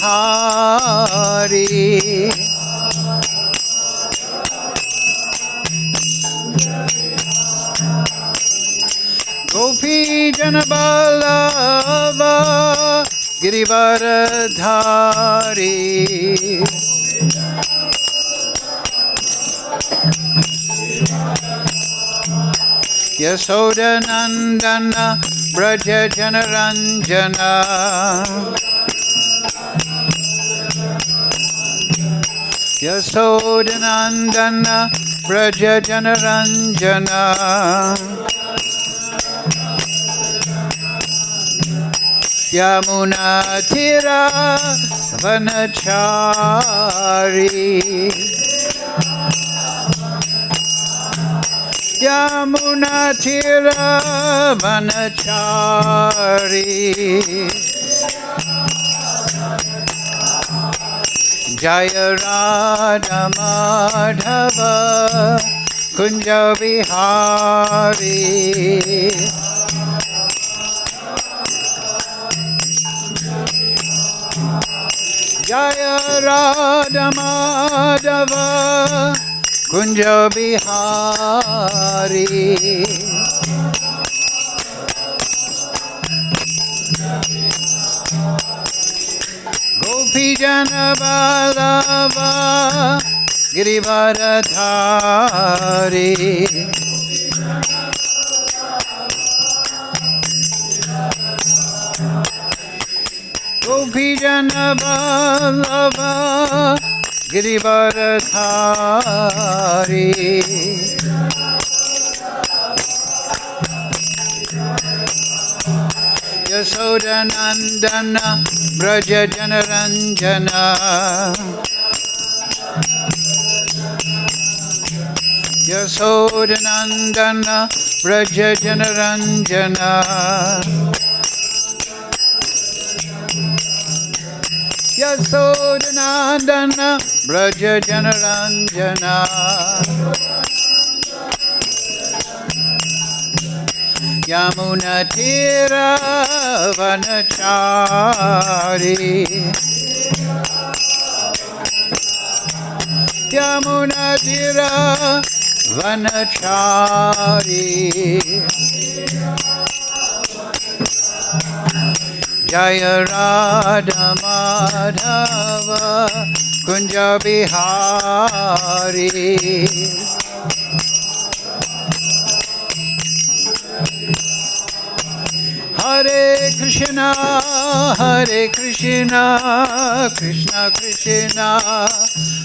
Hari. Gopi Janaballava Girivaradhari. Yasoda Nandana Braja Janaranjana. Yasoda Nandana Braja Janaranjana. Yamuna Tira Vanachari. Yamuna Tira Vanachari. Jaya Radha Madhava Kunja Vihari. Jaya Radha Madhava Kunja Vihari. Gopi Jana Vallabha Girivaradhari. Gopi Jana Vallabha Girivaradhari. Yasoda Nandana Braja Janaranjana. Yasoda Nandana Braja Janaranjana. Yasoda Nandana Braja Janaranjana. Yamuna Tira Vanachari. Yamuna Tira Vanachari. Jaya Radha Madhava Kunja Vihari. Hare Krishna, Hare Krishna, Krishna Krishna,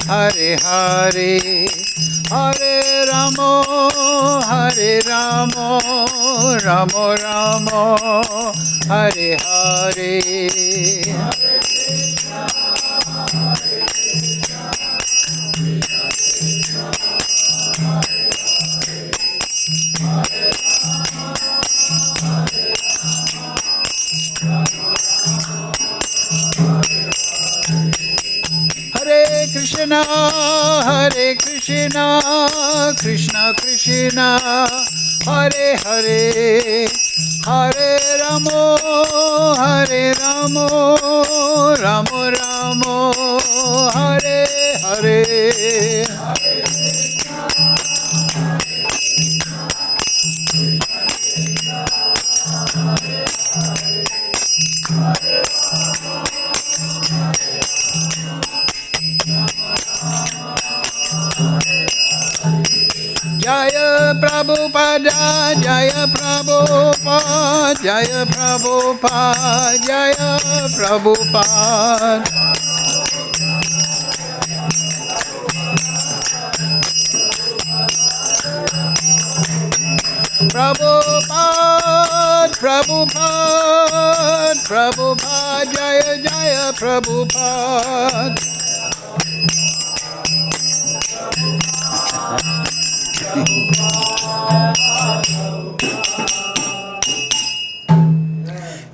Hare Hare, Hare Ramo, Hare Ramo, Ramo Ramo, Hare Hare. Hare Krishna, Hare Krishna, Krishna Krishna, Hare Hare, Hare Ramo, Hare Ramo, Ramo Ramo, Hare Hare. Jaya Prabhupada, Jaya Prabhupada, Jaya Prabhupada, Jaya Prabhupada. Prabhupada, Prabhupada, Prabhupada, Jaya Jaya Prabhupada.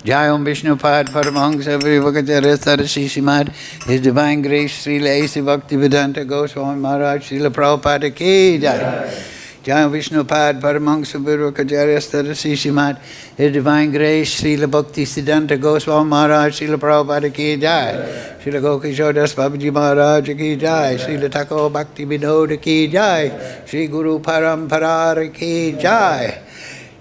Jai Om Vishnupad Paramahansa Varivakata Rasarasi Simad. His Divine Grace Srila A.C. Bhaktivedanta Goswami Maharaj Srila Prabhupada Ki Jai. Jai Vishnupad Paramahansa Gurukacharya Starasi Srimad, His Divine Grace, Srila Bhakti Siddhanta Goswami Maharaj, Srila Prabhupada Ki Jai, Srila Gokishore Das Babaji Maharaj Ki Jai, Srila Thakur Bhakti Vinod Ki Jai, Sri Guru Parampara Ki Jai,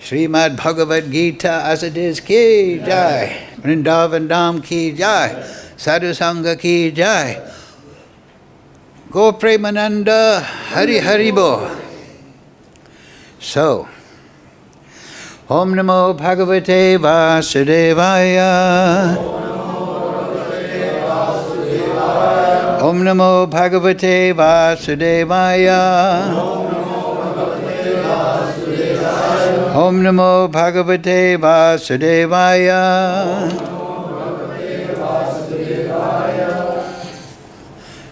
Srimad Bhagavad Gita as it is Ki Jai, Vrindavan Dham Ki Jai, Sadhu Sangha Ki Jai, Go Premananda Hari Hari Bo. So, Om Namo Bhagavate Vasudevaya. Om Namo Bhagavate Vasudevaya. Om Namo Bhagavate Vasudevaya.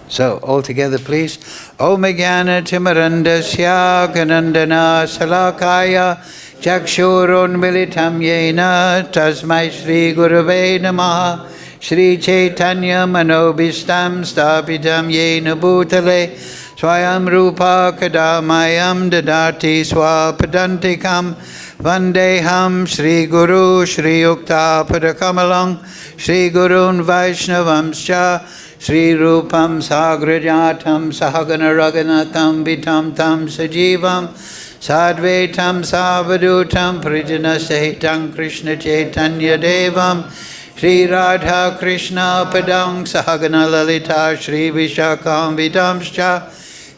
So, all together please. Om Jnana Timarandasya Ganandana Salakaya Chakshurun Militam Yena Tasmai Shri Gurave Namaha Shri Chaitanya Manobhistam Stapitam Yena Bhutale Swayam Rupa Kadamayam Dadati Swapadantikam Vandeham Shri Guru Shri Yukta Padakamalang Shri Gurun Vaishnavamscha Shri Rupam Sagrajatam Sahagana Raganatam Vitam Tam Sajivam Sadvetam Savadutam Prijana Sahitam Krishna Chaitanya Devam Shri Radha Krishna Padang Sahagana Lalita Shri Vishakam Vidamscha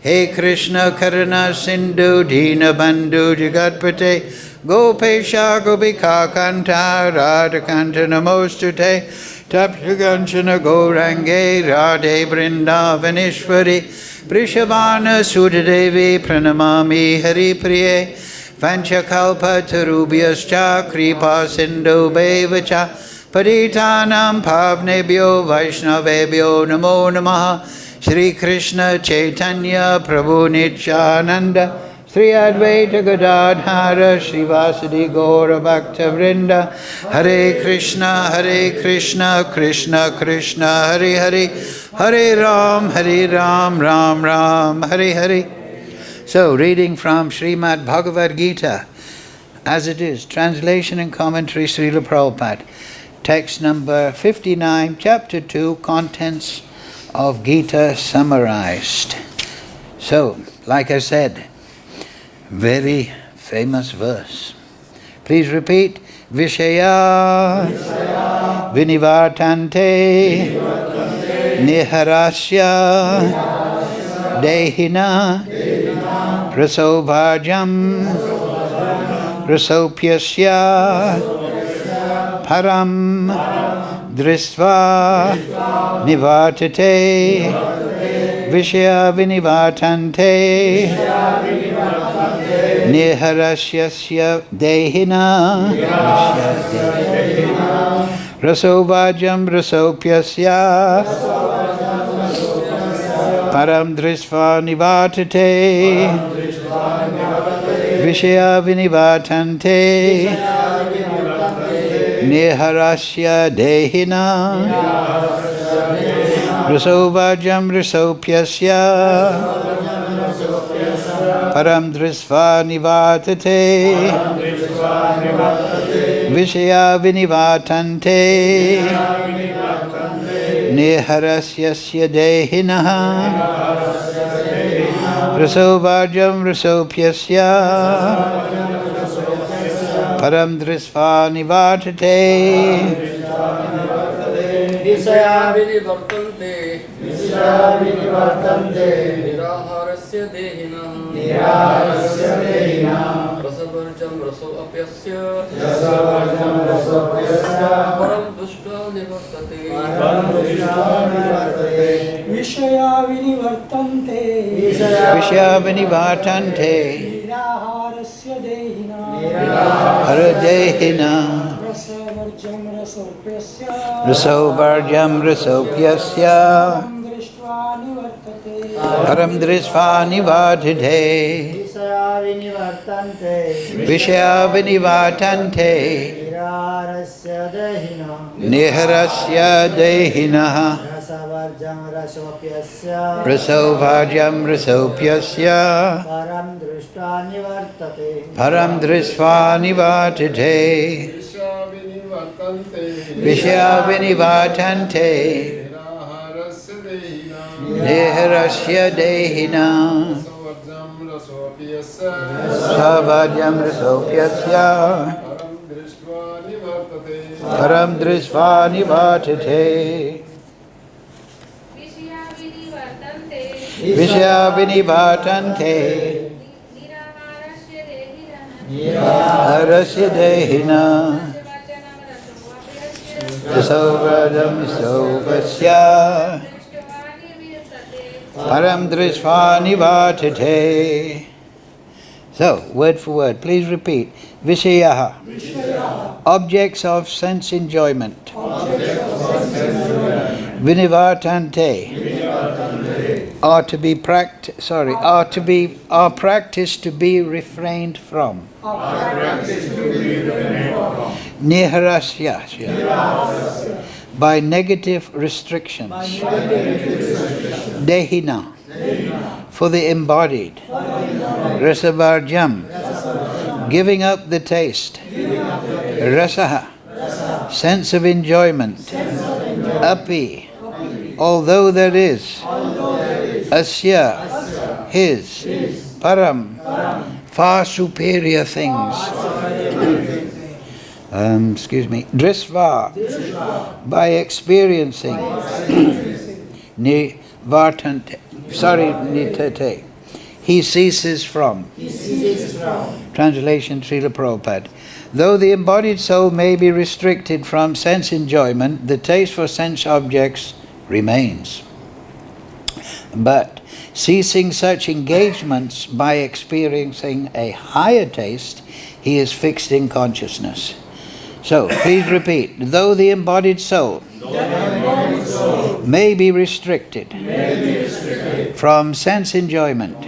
He Krishna Karana Sindhu Dina Bandhu Jagatpate Gopesha Gopika Kanta Radha Kanta Namostute Tapyaganchana Gaurange Radhe Vrindavaneshwari Prishavana Sudadevi Pranamami Hari Priye Vanchakalpa Tarubhyascha Kripa Sindhu Bevacha Paditanam Pavnebhyo Vaishnavebhyo Namo Namaha Shri Krishna Chaitanya Prabhu Nityananda Sri Advaita Gadadhara Srivasadi Gaura Bhakta Vrinda Hare Krishna Krishna Krishna Hare Hare Hare Ram Ram Ram Hare Hare. So reading from Srimad Bhagavad Gita as it is, translation and commentary Srila Prabhupada, text number 59, chapter 2, contents of Gita summarized. So, like I said, very famous verse. Please repeat. Vishaya Vinivartante Niharasya Dehina Rasovajam Rasopyasya Param Drisva Nivartate Vishaya Vinivartante Niharasyasya Dehina Rasovajam Rasopyasya Param Drisva Nivartate Vishaya Vinivartante Niharasya Dehina Rasovajam Rasopyasya Param Drisva Nivartate Vishaya Vinivartante Niharasyasya Dehinaha Rasovajam Rasopyasya Param Drisva Nivartate Vishaya Vinivartante Niraharasya Dehinam Rasavarjam Rasopyasya Param Drisva Nivartate Vishaya Vinivartante Niraharasya Dehina Haradehina Rasovarjam Rasopyasya Param Drisva Nivartate Vishaya Vinivartante Niharasya Dehina रसवर्जं रसोऽप्यस्य Raso Vajam Rasopyasya परं दृष्ट्वा निवर्तते Param Drisva Nivatite Vishya Vinivatante Neharasya Dehina Savajam Rasopyasya Param Drisva Nivatite Vishya Vinivatante Harasya Dehina Rasovradam Sopasya Param Drisva Nivatite. So, word for word, please repeat. Vishayaha, objects of sense enjoyment. Vinivartante, are practiced to be refrained from. Niharasya, by negative restrictions. Dehina, for the embodied. Rasavarjam, giving up the taste. Rasaha, sense of enjoyment. Api, although there is. Asya, his. Param, far superior things. Drisva, by experiencing. Nivartante, nitate. He ceases from. Translation Srila Prabhupada. Though the embodied soul may be restricted from sense enjoyment, the taste for sense objects remains. But ceasing such engagements by experiencing a higher taste, he is fixed in consciousness. So, please repeat. Though the embodied soul may be restricted from sense enjoyment,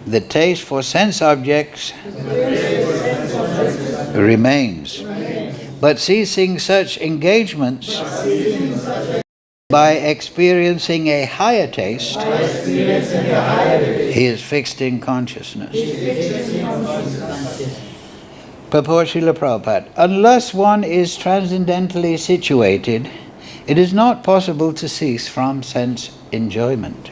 the taste for sense objects remains. But ceasing such engagements by experiencing a higher taste, he is fixed in consciousness. Purport Srila Prabhupada. Unless one is transcendentally situated, it is not possible to cease from sense enjoyment.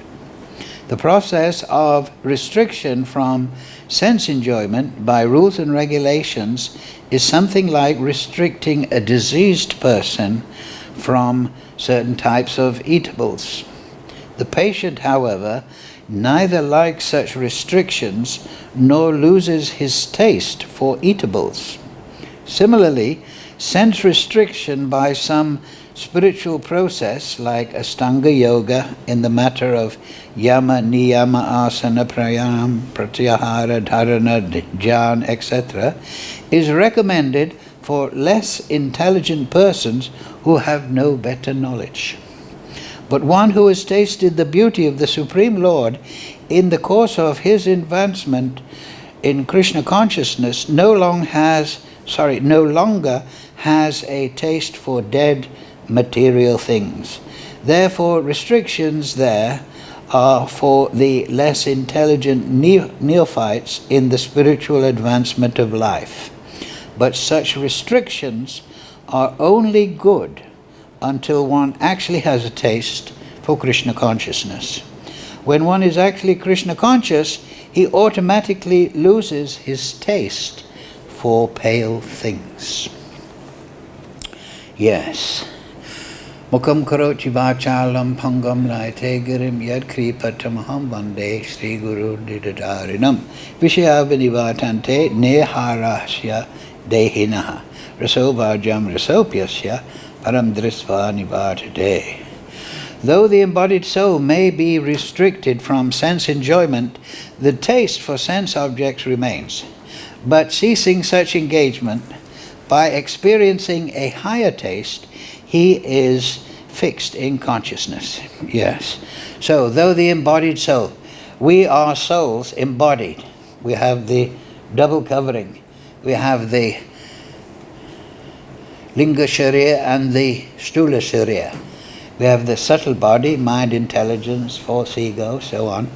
The process of restriction from sense enjoyment by rules and regulations is something like restricting a diseased person from certain types of eatables. The patient, however, neither likes such restrictions nor loses his taste for eatables. Similarly, sense restriction by some spiritual process like Ashtanga Yoga in the matter of Yama, Niyama, Asana, Prayam, Pratyahara, Dharana, Dhyan, etc. is recommended for less intelligent persons who have no better knowledge. But one who has tasted the beauty of the Supreme Lord in the course of his advancement in Krishna consciousness no longer has a taste for dead material things. Therefore, restrictions there are for the less intelligent neophytes in the spiritual advancement of life. But such restrictions are only good until one actually has a taste for Krishna consciousness. When one is actually Krishna conscious, he automatically loses his taste for pale things. Yes. Mukam karochi vachalam pangam laite girim yad kripatamaham vande Sri Guru didadarinam Vishya vinivatante neharasya dehinaha rasovajam rasopyasya param drisva nivatite. Though the embodied soul may be restricted from sense enjoyment, the taste for sense objects remains. But ceasing such engagement, by experiencing a higher taste, he is fixed in consciousness. Yes. So, though the embodied soul, we are souls embodied. We have the double covering. We have the Linga Sharira and the Stula Sharira. We have the subtle body, mind, intelligence, false ego, so on.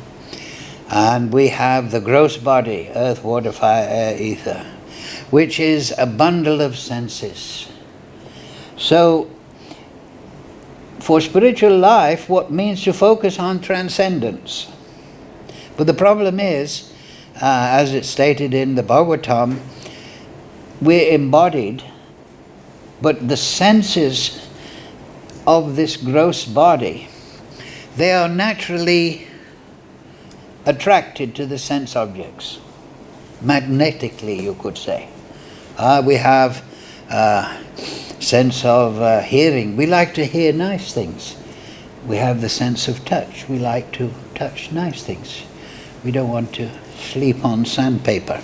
And we have the gross body, earth, water, fire, air, ether, which is a bundle of senses. So, for spiritual life, what means to focus on transcendence. But the problem is, as it's stated in the Bhagavatam, we're embodied, but the senses of this gross body, they are naturally attracted to the sense objects. Magnetically, you could say. We have sense of hearing. We like to hear nice things. We have the sense of touch. We like to touch nice things. We don't want to sleep on sandpaper.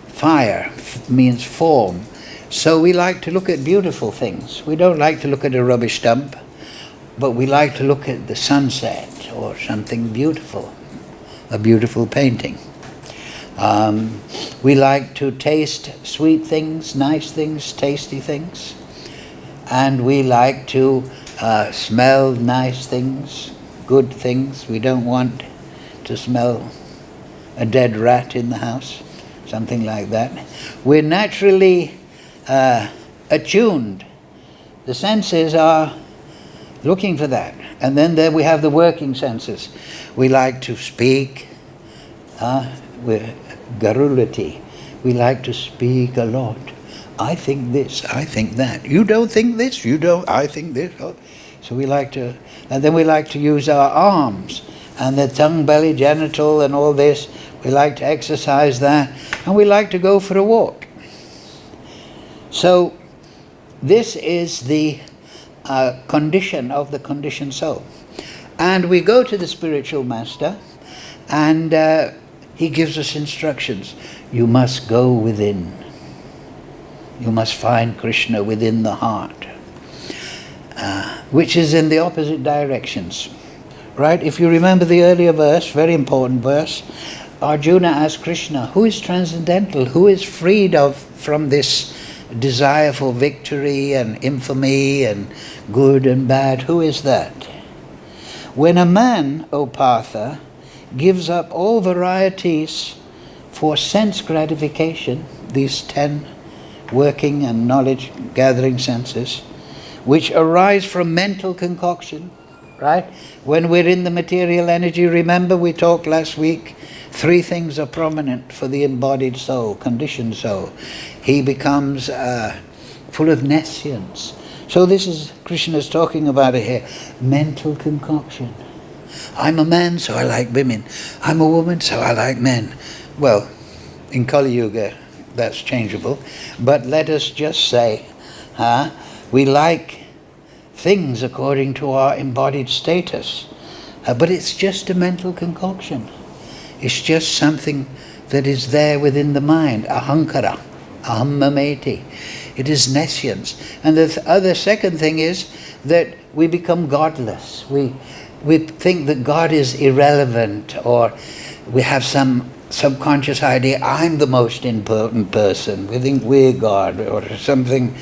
Fire means form. So we like to look at beautiful things. We don't like to look at a rubbish dump, but we like to look at the sunset or something beautiful, a beautiful painting. We like to taste sweet things, nice things, tasty things. And we like to smell nice things, good things. We don't want to smell a dead rat in the house, something like that. We're naturally attuned. The senses are looking for that. And then there we have the working senses. We like to speak. We're garrulity. We like to speak a lot. I think this, I think that. You don't think this, you don't, I think this. Oh. So we like to, and then we like to use our arms and the tongue, belly, genital and all this. We like to exercise that. And we like to go for a walk. So this is the condition of the conditioned soul. And we go to the spiritual master and he gives us instructions. You must go within. You must find Krishna within the heart, which is in the opposite directions. Right? If you remember the earlier verse, very important verse, Arjuna asked Krishna, who is transcendental? Who is freed from this desire for victory and infamy and good and bad? Who is that? When a man, O Partha, gives up all varieties for sense gratification, these 10 working and knowledge gathering senses, which arise from mental concoction, right? When we're in the material energy, remember we talked last week, 3 things are prominent for the embodied soul, conditioned soul. He becomes full of nescience. So this is, Krishna's talking about it here, mental concoction. I'm a man, so I like women. I'm a woman, so I like men. Well, in Kali Yuga, that's changeable. But let us just say, we like things according to our embodied status. But it's just a mental concoction. It's just something that is there within the mind. Ahankara, ahammameti. It is nescience. And the other second thing is that we become godless. We think that God is irrelevant, or we have some subconscious idea, I'm the most important person. We think we're God, or something,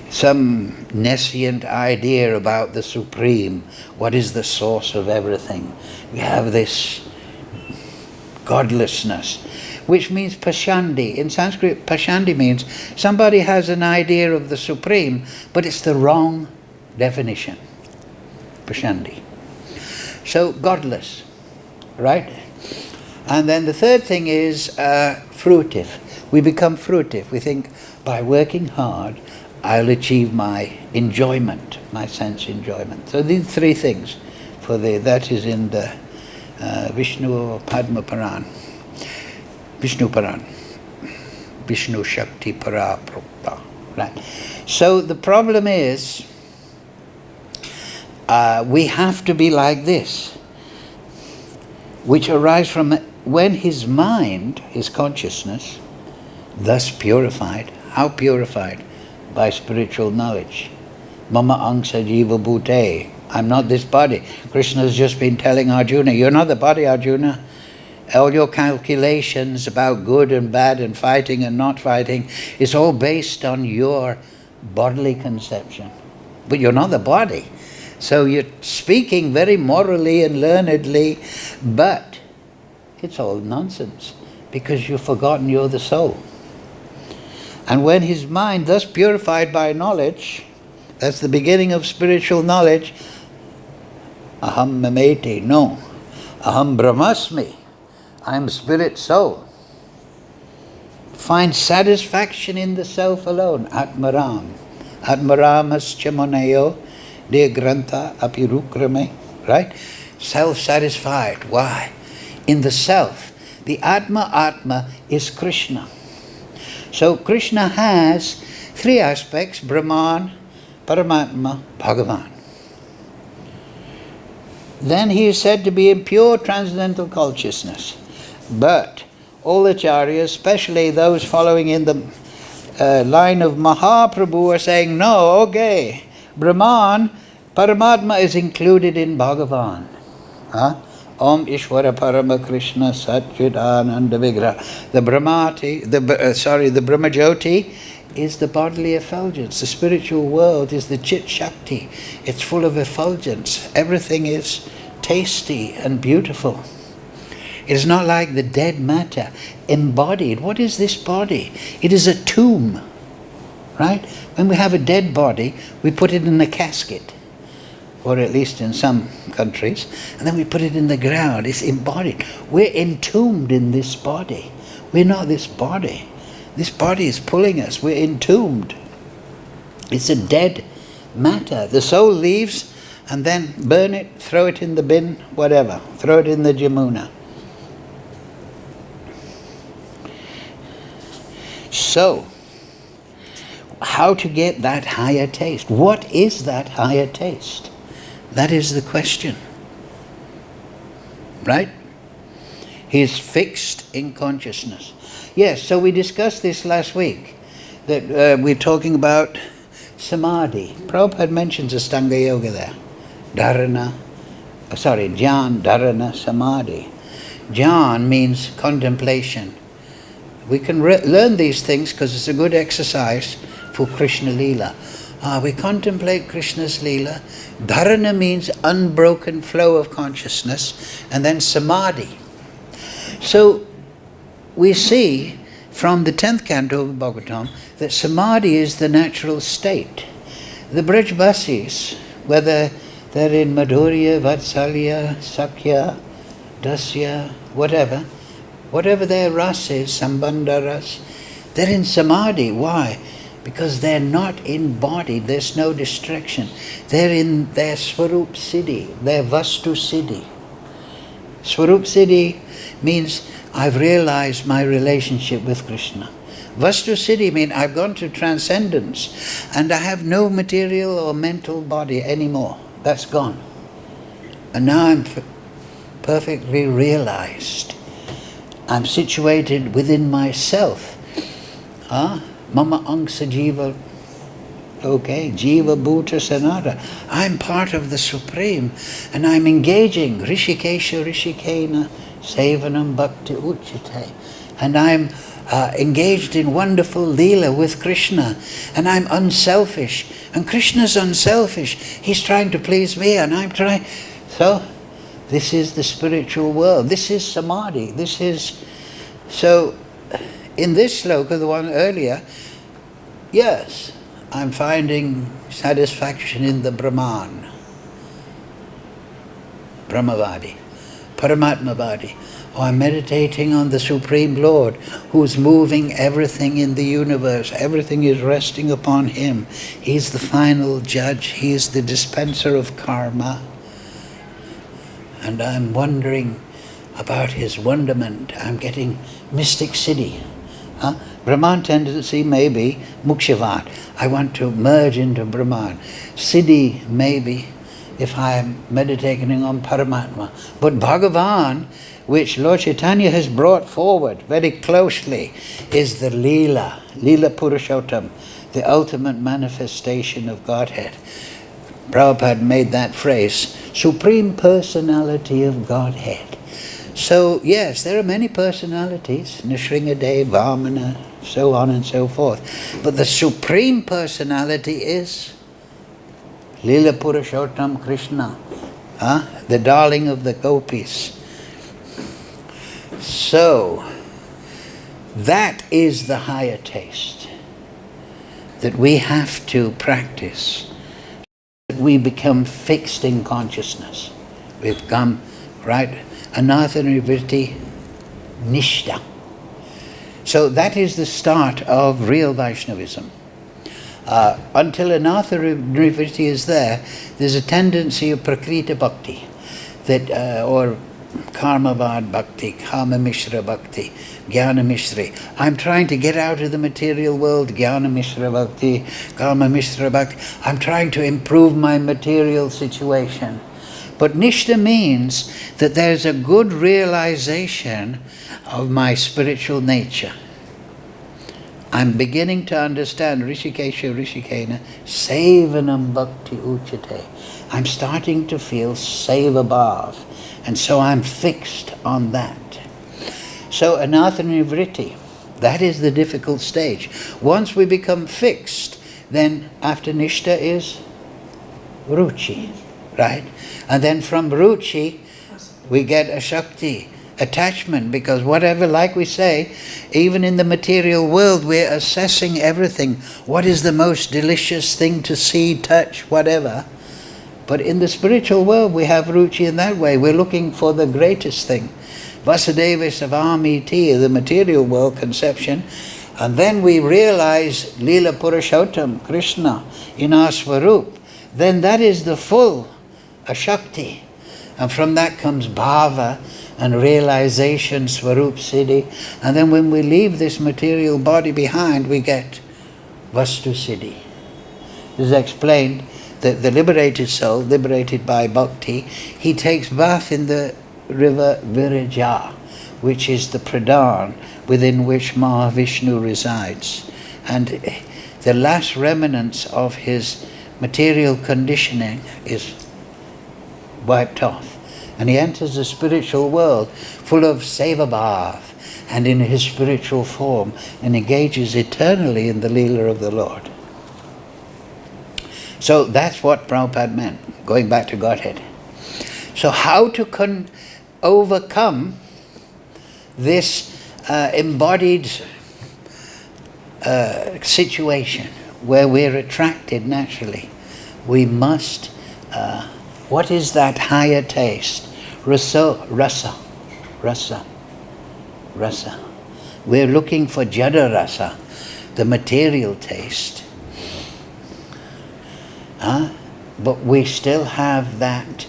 some nescient idea about the Supreme. What is the source of everything? We have this godlessness, which means pashandi. In Sanskrit, pashandi means somebody has an idea of the Supreme, but it's the wrong definition. Pashandi. So, godless, right? And then the third thing is fruitive. We become fruitive. We think, by working hard, I'll achieve my enjoyment, my sense enjoyment. So these 3 things, that is in the Vishnu Padma Puran, Vishnu Puran, Vishnu Shakti Para Prokta, right? So the problem is, we have to be like this, which arises from when his mind, his consciousness, thus purified. How purified? By spiritual knowledge. Mama angsa jiva bhute. I'm not this body. Krishna has just been telling Arjuna, you're not the body, Arjuna. All your calculations about good and bad and fighting and not fighting, it's all based on your bodily conception. But you're not the body. So you're speaking very morally and learnedly, but it's all nonsense because you've forgotten you're the soul. And when his mind, thus purified by knowledge, that's the beginning of spiritual knowledge, aham mameti, no, aham brahmasmi, I am spirit soul. Find satisfaction in the self alone, atmaram. Atmaramascha monayo de grantha apirukrame, right? Self-satisfied. Why? In the self. The Atma is Krishna. So Krishna has three aspects: Brahman, Paramatma, Bhagavan. Then he is said to be in pure transcendental consciousness. But all acharyas, especially those following in the line of Mahaprabhu, are saying, no, okay, Brahman, Paramatma is included in Bhagavan. Huh? Om Ishvara Parama Krishna Satchidananda Vigraha. The Brahmajyoti is the bodily effulgence. The spiritual world is the Chit Shakti. It's full of effulgence. Everything is tasty and beautiful. It is not like the dead matter, embodied. What is this body? It is a tomb, right? When we have a dead body, we put it in a casket, or at least in some countries, and then we put it in the ground. It's embodied. We're entombed in this body. We're not this body. This body is pulling us. We're entombed. It's a dead matter. The soul leaves and then burn it, throw it in the bin, whatever. Throw it in the Jamuna. So, how to get that higher taste? What is that higher taste? That is the question. Right? He is fixed in consciousness. Yes, so we discussed this last week, that we're talking about samadhi. Prabhupada mentions Astanga Yoga there. Dharana, Jnana, Dharana, Samadhi. Jnana means contemplation. We can learn these things because it's a good exercise for Krishna Leela. We contemplate Krishna's Leela. Dharana means unbroken flow of consciousness. And then Samadhi. So we see from the 10th canto of Bhagavatam that Samadhi is the natural state. The Brajbasis, whether they're in Madhurya, Vatsalya, Sakya, Dasya, whatever their ras is, Sambandha ras, they're in Samadhi. Why? Because they're not embodied, there's no distraction. They're in their Swarup Siddhi, their Vastu Siddhi. Swarup Siddhi means I've realized my relationship with Krishna. Vastu Siddhi means I've gone to transcendence and I have no material or mental body anymore. That's gone. And now I'm perfectly realized. I'm situated within myself. Mama Angsa Jiva, okay, Jiva Bhuta Sanata. I'm part of the Supreme and I'm engaging Rishikesha Rishikena Sevanam Bhakti Uchite. And I'm engaged in wonderful Leela with Krishna. And I'm unselfish. And Krishna's unselfish. He's trying to please me and I'm trying. So, this is the spiritual world. This is Samadhi. So, in this sloka, the one earlier, yes, I'm finding satisfaction in the Brahman, Brahmavadi, Paramatmavadi. Oh, I'm meditating on the Supreme Lord who's moving everything in the universe. Everything is resting upon Him. He's the final judge. He is the dispenser of karma. And I'm wondering about His wonderment. I'm getting mystic siddhi. Brahman tendency may be mukshavat. I want to merge into Brahman. Siddhi maybe if I am meditating on Paramatma. But Bhagavan, which Lord Chaitanya has brought forward very closely, is the Leela Purushottam, the ultimate manifestation of Godhead. Prabhupada made that phrase, Supreme Personality of Godhead. So yes, there are many personalities, Nrsingadev, Vamana, so on and so forth. But the Supreme Personality is Lila Purushottam Krishna, the darling of the gopis. So, that is the higher taste that we have to practice. That we become fixed in consciousness. We become, right, anartha nivritti nishta. So that is the start of real Vaishnavism. Until anartha nivritti is there, there's a tendency of prakrita bhakti, that or karmavad bhakti, kama mishra bhakti, jnana mishra. I'm trying to get out of the material world, jnana mishra bhakti, kama mishra bhakti. I'm trying to improve my material situation. But nishta means that there's a good realization of my spiritual nature. I'm beginning to understand Rishikesha Rishikena Sevanam Bhakti Uchate. I'm starting to feel Seva Bhav, and so I'm fixed on that. So anartha nivritti, that is the difficult stage. Once we become fixed, then after nishta is ruchi, right? And then from ruchi we get a shakti, attachment, because whatever, like we say, even in the material world we're assessing everything. What is the most delicious thing to see, touch, whatever. But in the spiritual world we have ruchi in that way. We're looking for the greatest thing. Vasudeva Savamiti, the material world conception. And then we realize Lila Purushottam, Krishna, in our Swarup. Then that is the full Ashakti. And from that comes bhava and realization, Swarup Siddhi. And then when we leave this material body behind, we get Vastu Siddhi. This is explained that the liberated soul, liberated by bhakti, he takes bath in the river Viraja, which is the Pradhan within which Mahavishnu resides. And the last remnants of his material conditioning is wiped off. And he enters the spiritual world full of Seva Bhav and in his spiritual form, and engages eternally in the Leela of the Lord. So that's what Prabhupada meant, going back to Godhead. So how to overcome this embodied situation where we're attracted naturally? We must, what is that higher taste? Rasa. We're looking for jada rasa, the material taste. But we still have that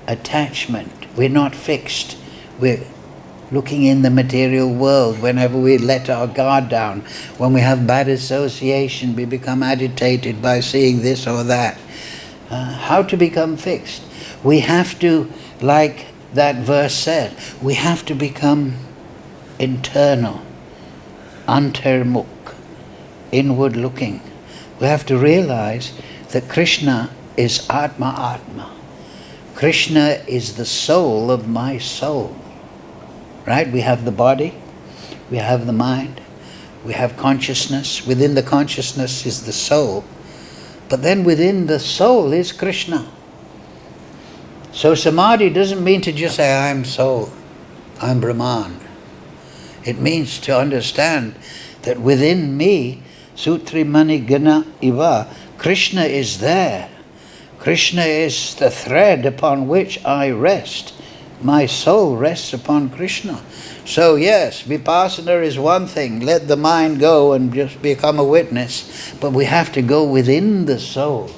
attachment. We're not fixed. We're looking in the material world. Whenever we let our guard down, when we have bad association, we become agitated by seeing this or that. How to become fixed? We have to, like that verse said, we have to become internal, antarmukh, inward looking. We have to realize that Krishna is Atma. Krishna is the soul of my soul. Right? We have the body, we have the mind, we have consciousness. Within the consciousness is the soul. But then within the soul is Krishna. So samadhi doesn't mean to just say, I'm soul, I'm Brahman. It means to understand that within me, Sutri Mani Gana Iva, Krishna is there. Krishna is the thread upon which I rest. My soul rests upon Krishna. So yes, vipassana is one thing. Let the mind go and just become a witness. But we have to go within the soul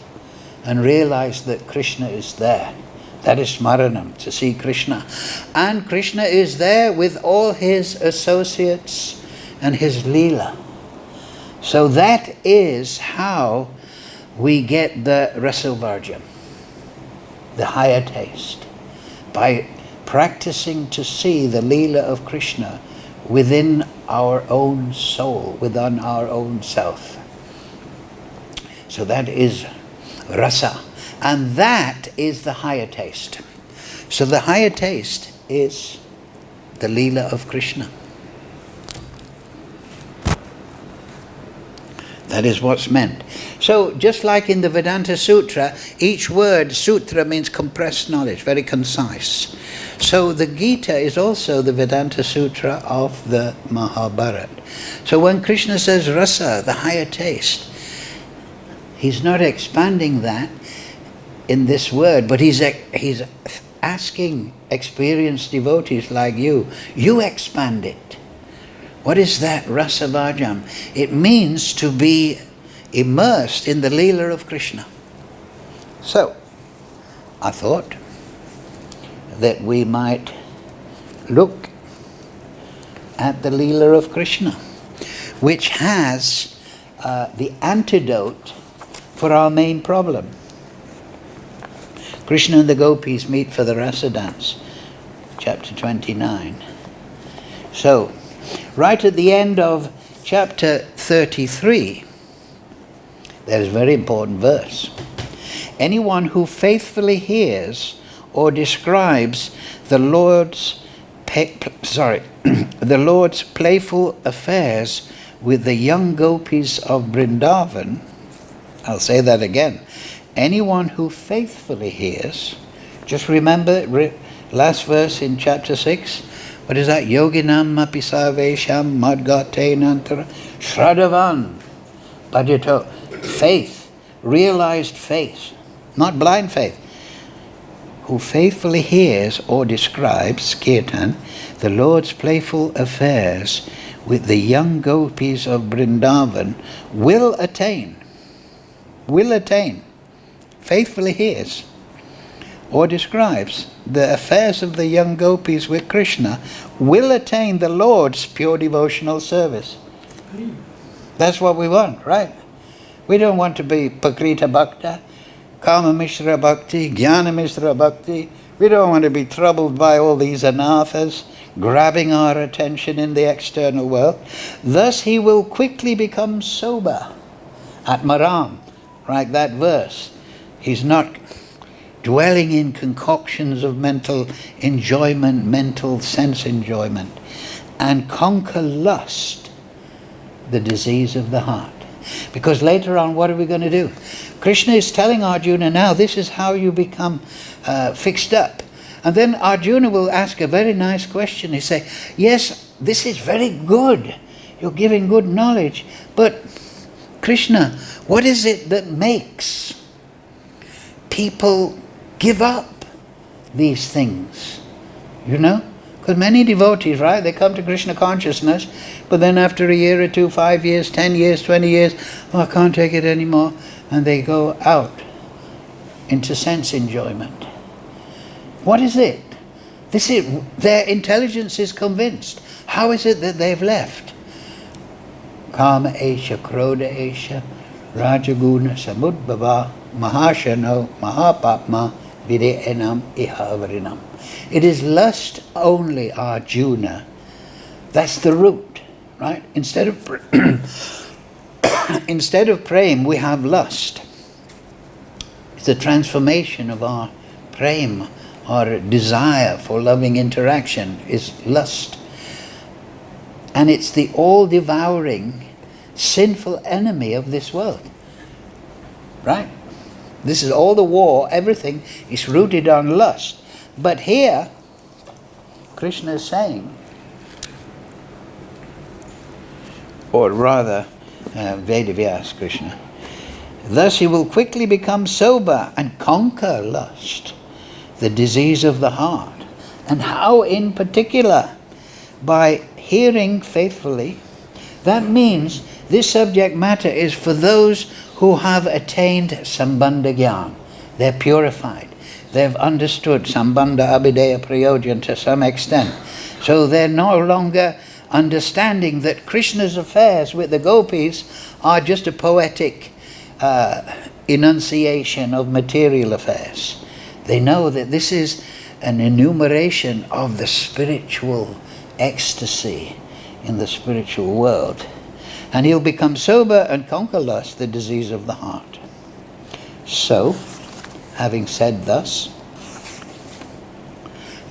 and realize that Krishna is there. That is smaranam, to see Krishna. And Krishna is there with all his associates and his leela. So that is how we get the rasovarjam, the higher taste, by practicing to see the leela of Krishna within our own soul, within our own self. So that is rasa. And that is the higher taste. So the higher taste is the leela of Krishna. That is what's meant. So, just like in the Vedanta Sutra, each word, sutra, means compressed knowledge, very concise. So, the Gita is also the Vedanta Sutra of the Mahabharata. So, when Krishna says rasa, the higher taste, he's not expanding that in this word, but he's asking experienced devotees like you expand it. What is that, rasa vajam? It means to be immersed in the Leela of Krishna. So, I thought that we might look at the Leela of Krishna, which has the antidote for our main problem. Krishna and the gopis meet for the rasa dance, chapter 29. So, right at the end of chapter 33, there is a very important verse. Anyone who faithfully hears or describes the Lord's the Lord's playful affairs with the young gopis of Vrindavan, I'll say that again. Anyone who faithfully hears, just remember last verse in chapter 6, what is that? Yoginam api sarvesham madgatenantara shradavan bhajato. Faith, realized faith, not blind faith. Who faithfully hears or describes, kirtan, the Lord's playful affairs with the young gopis of Vrindavan will attain, faithfully hears or describes the affairs of the young gopis with Krishna, will attain the Lord's pure devotional service. That's what we want, right? We don't want to be Pakrita Bhakta, Kama Mishra Bhakti, Jnana Mishra Bhakti. We don't want to be troubled by all these anathas grabbing our attention in the external world. Thus he will quickly become sober. Atmaram, like that verse. He's not dwelling in concoctions of mental enjoyment, mental sense enjoyment, and conquer lust, the disease of the heart. Because later on, what are we going to do? Krishna is telling Arjuna now, this is how you become fixed up. And then Arjuna will ask a very nice question. He say, yes, this is very good. You're giving good knowledge. But Krishna, what is it that makes people give up these things? You know? Because many devotees, right, they come to Krishna consciousness, but then after a year or two, 5 years, 10 years, 20 years, oh, I can't take it anymore, and they go out into sense enjoyment. What is it? Their intelligence is convinced. How is it that they've left? Kama esha, krodha esha, rajaguna samudbhava, mahashano, mahapapma, vide'enam ihavarinam. It is lust only, Arjuna. That's the root, right? Instead of prema, we have lust. It's a transformation of our prema, our desire for loving interaction is lust. And it's the all-devouring, sinful enemy of this world. Right? This is all the war, everything is rooted on lust. But here, Krishna is saying, or rather, Vedavyas Krishna, thus he will quickly become sober and conquer lust, the disease of the heart. And how in particular? By hearing faithfully. That means this subject matter is for those who have attained Sambandha Gyan. They're purified. They've understood Sambandha Abhideya Prayojan to some extent. So they're no longer understanding that Krishna's affairs with the gopis are just a poetic enunciation of material affairs. They know that this is an enumeration of the spiritual ecstasy in the spiritual world. And he'll become sober and conquer lust, the disease of the heart. So, having said thus,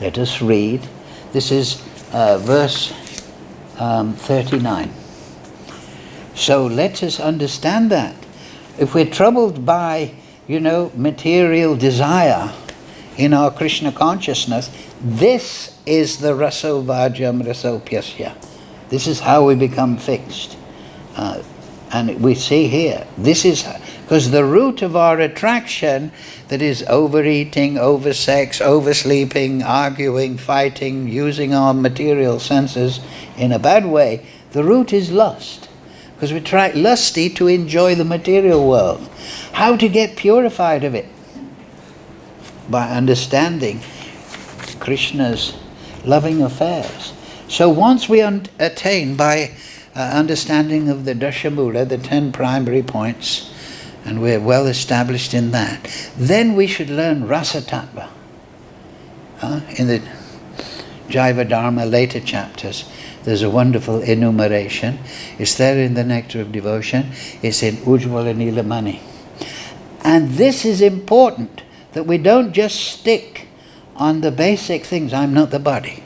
let us read. This is verse 39. So let us understand that. If we're troubled by, material desire in our Krishna consciousness, this is the raso vajam rasopyasya. This is how we become fixed. And we see here, this is because the root of our attraction, that is overeating, oversex, oversleeping, arguing, fighting, using our material senses in a bad way, the root is lust. Because we try lusty to enjoy the material world. How to get purified of it? By understanding Krishna's loving affairs. So once we attain by understanding of the Dashamula, the 10 primary points, and we're well established in that, then we should learn Rasa Tattva. In the Jaiva Dharma later chapters, there's a wonderful enumeration. It's there in the Nectar of Devotion. It's in Ujjvala Nilamani. And this is important, that we don't just stick on the basic things. I'm not the body.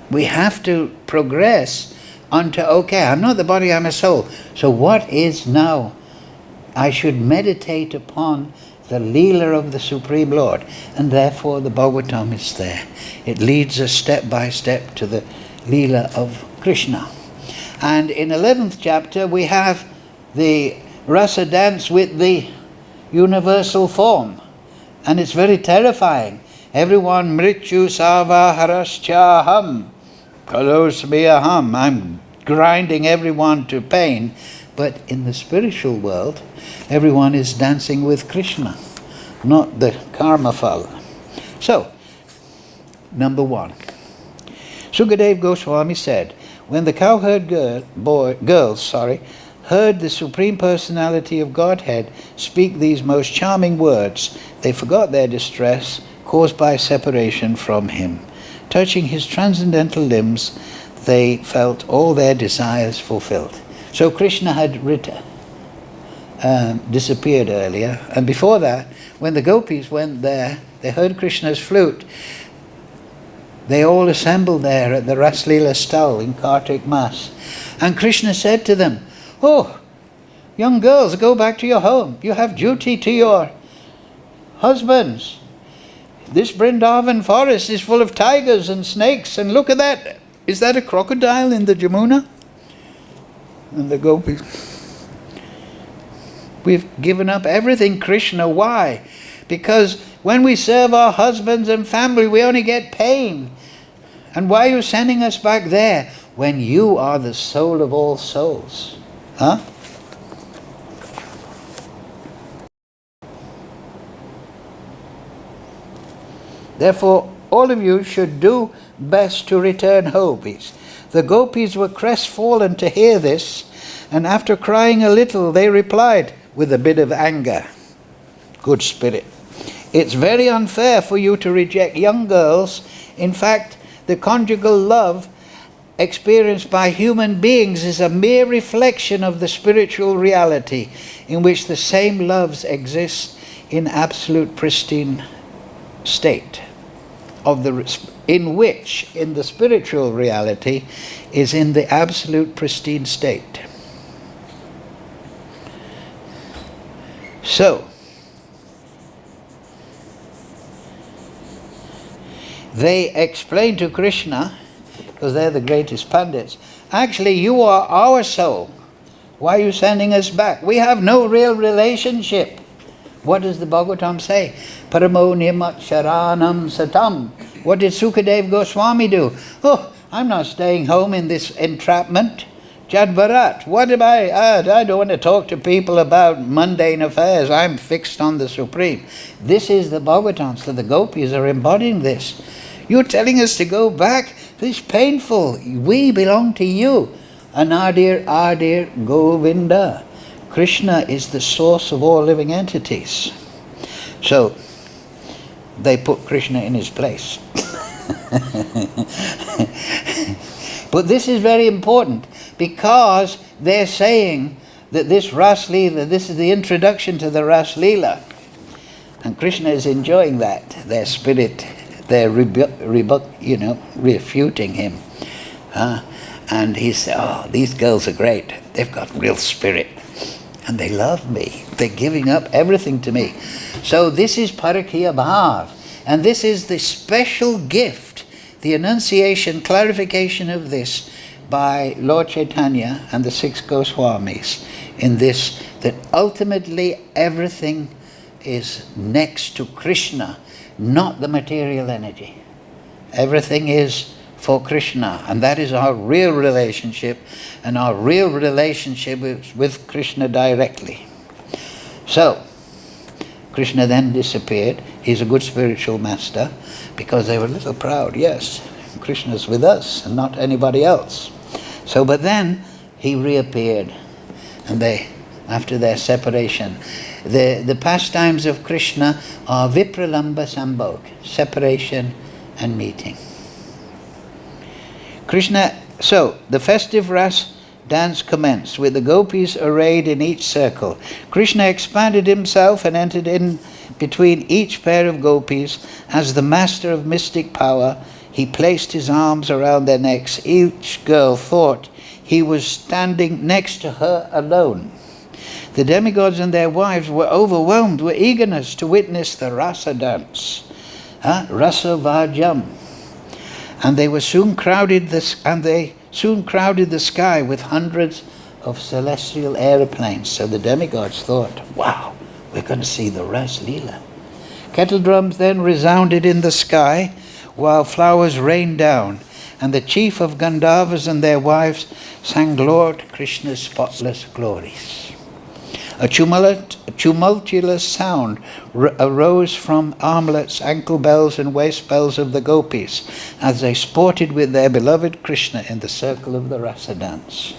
We have to progress onto, okay, I'm not the body, I'm a soul. So what is now? I should meditate upon the Leela of the Supreme Lord. And therefore the Bhagavatam is there. It leads us step by step to the Leela of Krishna. And in 11th chapter we have the rasa dance with the universal form. And it's very terrifying. Everyone mrityu sava haraschaham kalosmiyaham. I'm grinding everyone to pain. But in the spiritual world, everyone is dancing with Krishna, not the karma phala. So, number 1. Sukadeva Goswami said, when the cowherd girls heard the Supreme Personality of Godhead speak these most charming words, they forgot their distress caused by separation from him. Touching his transcendental limbs, they felt all their desires fulfilled. So Krishna had disappeared earlier, and before that, when the gopis went there, they heard Krishna's flute. They all assembled there at the Raslila stall in Kartik Mas. And Krishna said to them, oh, young girls, go back to your home. You have duty to your husbands. This Vrindavan forest is full of tigers and snakes, and look at that. Is that a crocodile in the Jamuna? And the gopis, we've given up everything, Krishna. Why? Because when we serve our husbands and family, we only get pain. And why are you sending us back there when you are the soul of all souls? Huh? Therefore, all of you should do best to return home. The gopis were crestfallen to hear this, and after crying a little, they replied with a bit of anger, good spirit, it's very unfair for you to reject young girls. In fact, the conjugal love experienced by human beings is a mere reflection of the spiritual reality in which the same loves exist in absolute pristine state. In the spiritual reality is in the absolute pristine state. So, they explain to Krishna, because they're the greatest pandits, actually you are our soul. Why are you sending us back? We have no real relationship. What does the Bhagavatam say? Paramo nimacharanam satam. What did Sukadeva Goswami do? Oh, I'm not staying home in this entrapment. Jadvarat. What am I don't want to talk to people about mundane affairs. I'm fixed on the Supreme. This is the Bhagavatam. So the gopis are embodying this. You're telling us to go back? This is painful. We belong to you. Anadir Adir Govinda. Krishna is the source of all living entities. So they put Krishna in his place. But this is very important, because they're saying that this Ras Leela, this is the introduction to the Ras Leela. And Krishna is enjoying that. Their spirit, they're refuting him. And he said, oh, these girls are great. They've got real spirit. And they love me. They're giving up everything to me. So this is Parakiya Bhav. And this is the special gift, the enunciation, clarification of this by Lord Chaitanya and the 6 Goswamis in this, that ultimately everything is next to Krishna, not the material energy. Everything is for Krishna, and that is our real relationship, and our real relationship is with Krishna directly. So, Krishna then disappeared. He's a good spiritual master, because they were a little proud. Yes, Krishna's with us and not anybody else. So, but then he reappeared, and they, after their separation, the pastimes of Krishna are Vipralamba Sambhog, separation and meeting. Krishna, so the festive ras dance commenced with the gopis arrayed in each circle. Krishna expanded himself and entered in between each pair of gopis as the master of mystic power. He placed his arms around their necks. Each girl thought he was standing next to her alone. The demigods and their wives were overwhelmed with eagerness to witness the rasa dance, rasa vajam, and they soon crowded the sky with hundreds of celestial aeroplanes. So the demigods thought, wow, we're going to see the Ras Leela. Kettle drums then resounded in the sky while flowers rained down, and the chief of Gandharvas and their wives sang Lord Krishna's spotless glories. A tumultuous sound arose from armlets, ankle bells and waist bells of the gopis as they sported with their beloved Krishna in the circle of the rasa dance.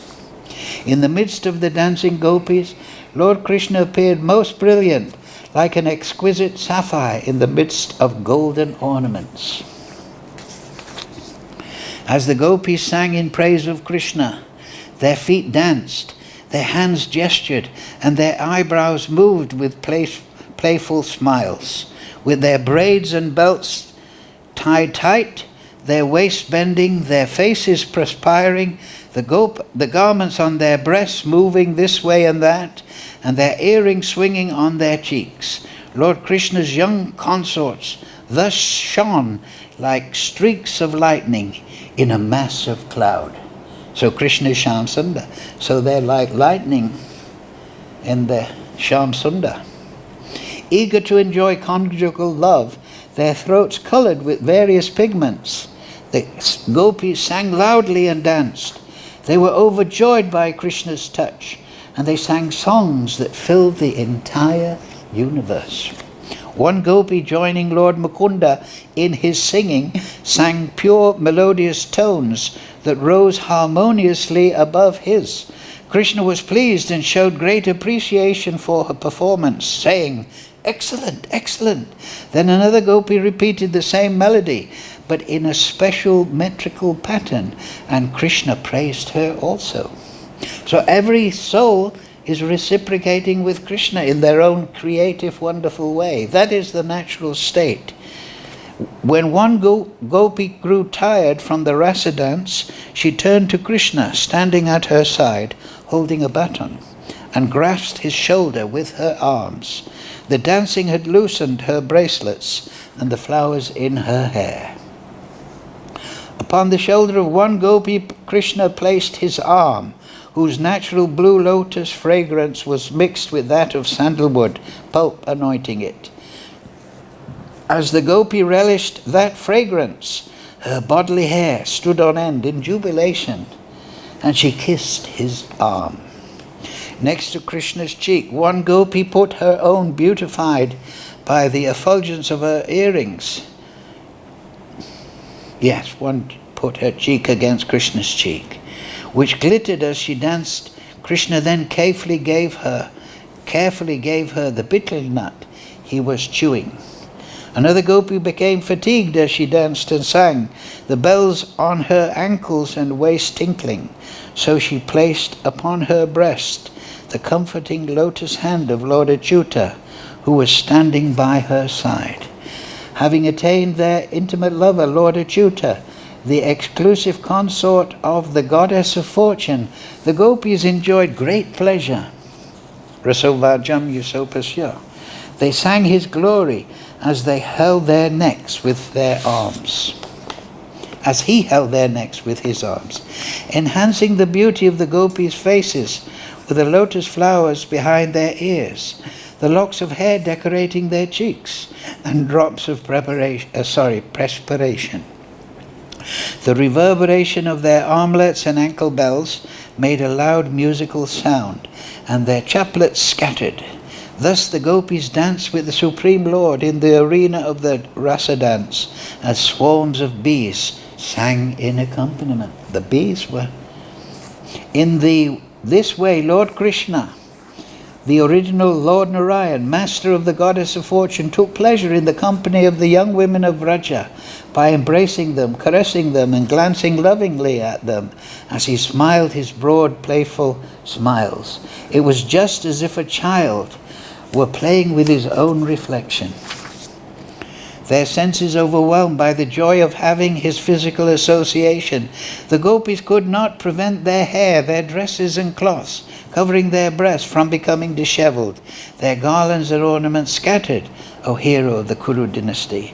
In the midst of the dancing gopis, Lord Krishna appeared most brilliant, like an exquisite sapphire in the midst of golden ornaments. As the gopis sang in praise of Krishna, their feet danced, their hands gestured, and their eyebrows moved with playful smiles. With their braids and belts tied tight, their waists bending, their faces perspiring, the garments on their breasts moving this way and that, and their earrings swinging on their cheeks. Lord Krishna's young consorts thus shone like streaks of lightning in a mass of cloud. So Krishna is Shyam Sundar. So they're like lightning in the Shyam Sundar. Eager to enjoy conjugal love, their throats coloured with various pigments. The gopis sang loudly and danced. They were overjoyed by Krishna's touch, and they sang songs that filled the entire universe. One gopi, joining Lord Mukunda in his singing, sang pure melodious tones that rose harmoniously above his. Krishna was pleased and showed great appreciation for her performance, saying, "Excellent, excellent." Then another gopi repeated the same melody, but in a special metrical pattern, and Krishna praised her also. So every soul is reciprocating with Krishna in their own creative, wonderful way. That is the natural state. When one gopi grew tired from the rasa dance, she turned to Krishna, standing at her side, holding a baton, and grasped his shoulder with her arms. The dancing had loosened her bracelets and the flowers in her hair. Upon the shoulder of one gopi, Krishna placed his arm, whose natural blue lotus fragrance was mixed with that of sandalwood pulp, anointing it. As the gopi relished that fragrance, her bodily hair stood on end in jubilation, and she kissed his arm. Next to Krishna's cheek, one gopi put her own beautified by the effulgence of her earrings. Yes, one put her cheek against Krishna's cheek, which glittered as she danced. Krishna then carefully gave her the betel nut he was chewing. Another gopi became fatigued as she danced and sang, the bells on her ankles and waist tinkling. So she placed upon her breast the comforting lotus hand of Lord Achyuta, who was standing by her side. Having attained their intimate lover, Lord Achyuta, the exclusive consort of the goddess of fortune, the gopis enjoyed great pleasure. Rasovajam Yusopasya. They sang his glory as they held their necks with their arms. As he held their necks with his arms, enhancing the beauty of the gopis' faces with the lotus flowers behind their ears, the locks of hair decorating their cheeks, and drops of perspiration. The reverberation of their armlets and ankle bells made a loud musical sound, and their chaplets scattered. Thus the gopis danced with the Supreme Lord in the arena of the rasa dance, as swarms of bees sang in accompaniment. The bees were... This way, Lord Krishna, the original Lord Narayan, master of the goddess of fortune, took pleasure in the company of the young women of Vraja by embracing them, caressing them, and glancing lovingly at them as he smiled his broad, playful smiles. It was just as if a child were playing with his own reflection. Their senses overwhelmed by the joy of having his physical association, the gopis could not prevent their hair, their dresses and cloths covering their breasts from becoming dishevelled, their garlands and ornaments scattered, O hero of the Kuru dynasty.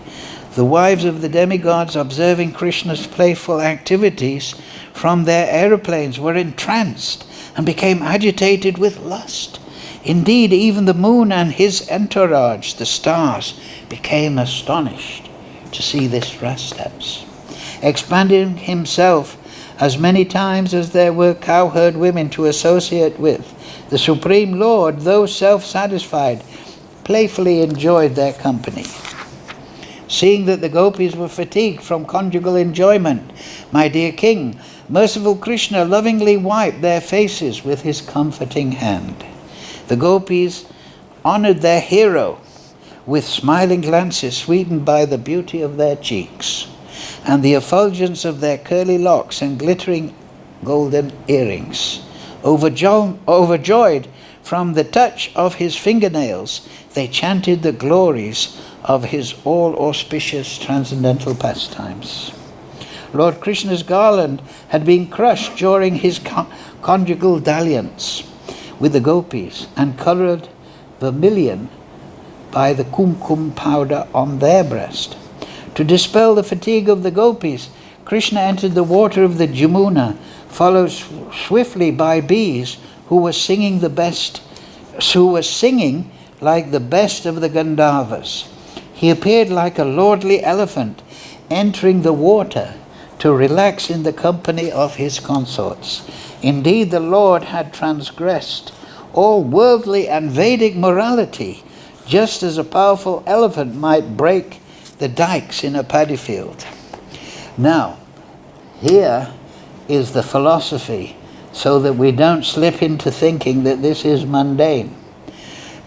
The wives of the demigods, observing Krishna's playful activities from their aeroplanes, were entranced and became agitated with lust. Indeed, even the moon and his entourage, the stars, became astonished to see this rasa dance. Expanding himself as many times as there were cowherd women to associate with, the Supreme Lord, though self-satisfied, playfully enjoyed their company. Seeing that the gopis were fatigued from conjugal enjoyment, my dear king, merciful Krishna lovingly wiped their faces with his comforting hand. The gopis honored their hero with smiling glances sweetened by the beauty of their cheeks and the effulgence of their curly locks and glittering golden earrings. Overjoyed from the touch of his fingernails, they chanted the glories of his all-auspicious transcendental pastimes. Lord Krishna's garland had been crushed during his conjugal dalliance with the gopis and coloured vermilion by the kumkum powder on their breast. To dispel the fatigue of the gopis, Krishna entered the water of the Jamuna, followed swiftly by bees who were singing like the best of the Gandharvas. He appeared like a lordly elephant entering the water to relax in the company of his consorts. Indeed, the Lord had transgressed all worldly and Vedic morality, just as a powerful elephant might break the dikes in a paddy field. Now, here is the philosophy, so that we don't slip into thinking that this is mundane.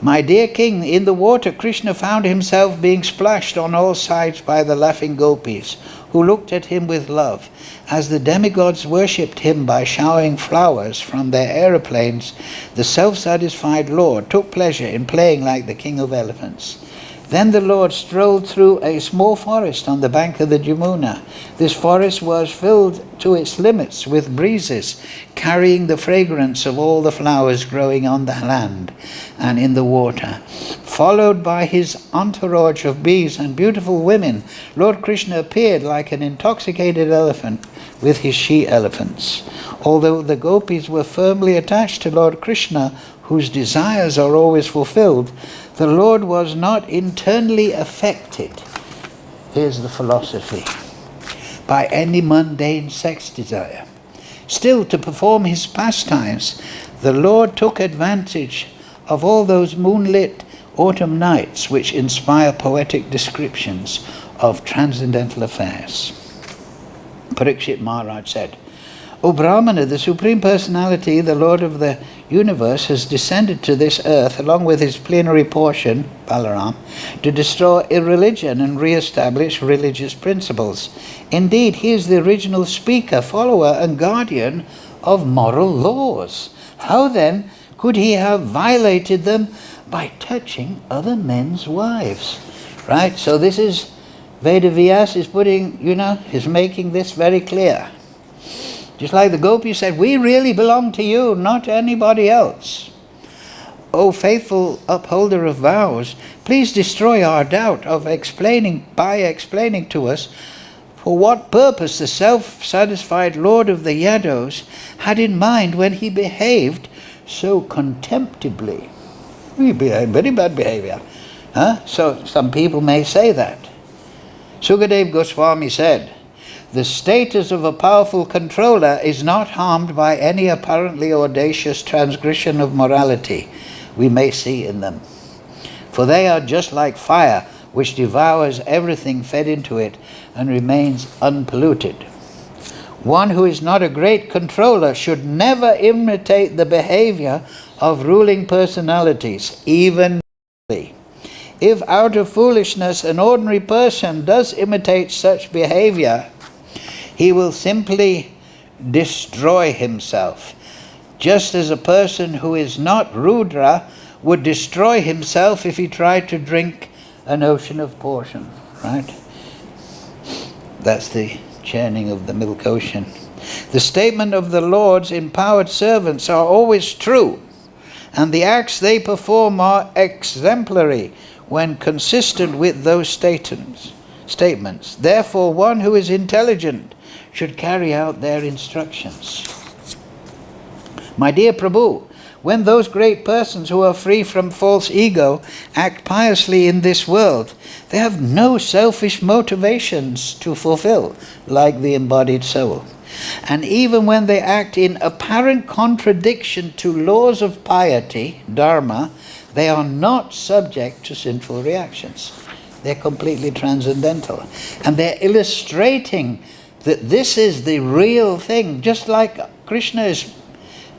My dear king, in the water Krishna found himself being splashed on all sides by the laughing gopis, who looked at him with love. As the demigods worshipped him by showering flowers from their aeroplanes, the self-satisfied Lord took pleasure in playing like the king of elephants. Then the Lord strolled through a small forest on the bank of the Jamuna. This forest was filled to its limits with breezes, carrying the fragrance of all the flowers growing on the land and in the water. Followed by his entourage of bees and beautiful women, Lord Krishna appeared like an intoxicated elephant with his she-elephants. Although the gopis were firmly attached to Lord Krishna, whose desires are always fulfilled, the Lord was not internally affected, here's the philosophy, by any mundane sex desire. Still, to perform his pastimes, the Lord took advantage of all those moonlit autumn nights which inspire poetic descriptions of transcendental affairs. Parikshit Maharaj said, O Brahmana, the Supreme Personality, the Lord of the universe, has descended to this earth along with his plenary portion, Balaram, to destroy irreligion and re-establish religious principles. Indeed, he is the original speaker, follower, and guardian of moral laws. How then could he have violated them by touching other men's wives? Right? So this is Vedavyas is putting, is making this very clear. Just like the gopis said, we really belong to you, not to anybody else. O faithful upholder of vows, please destroy our doubt by explaining to us for what purpose the self-satisfied Lord of the Yados had in mind when he behaved so contemptibly. He behaved very bad behavior. So some people may say that. Sukadeva Goswami said, the status of a powerful controller is not harmed by any apparently audacious transgression of morality we may see in them. For they are just like fire, which devours everything fed into it and remains unpolluted. One who is not a great controller should never imitate the behavior of ruling personalities, even if out of foolishness an ordinary person does imitate such behavior, he will simply destroy himself, just as a person who is not Rudra would destroy himself if he tried to drink an ocean of portion, right? That's the churning of the milk ocean. The statement of the Lord's empowered servants are always true, and the acts they perform are exemplary when consistent with those statements. Therefore, one who is intelligent should carry out their instructions. My dear Prabhu, when those great persons who are free from false ego act piously in this world, they have no selfish motivations to fulfill, like the embodied soul. And even when they act in apparent contradiction to laws of piety, dharma, they are not subject to sinful reactions. They're completely transcendental. And they're illustrating that this is the real thing, just like Krishna is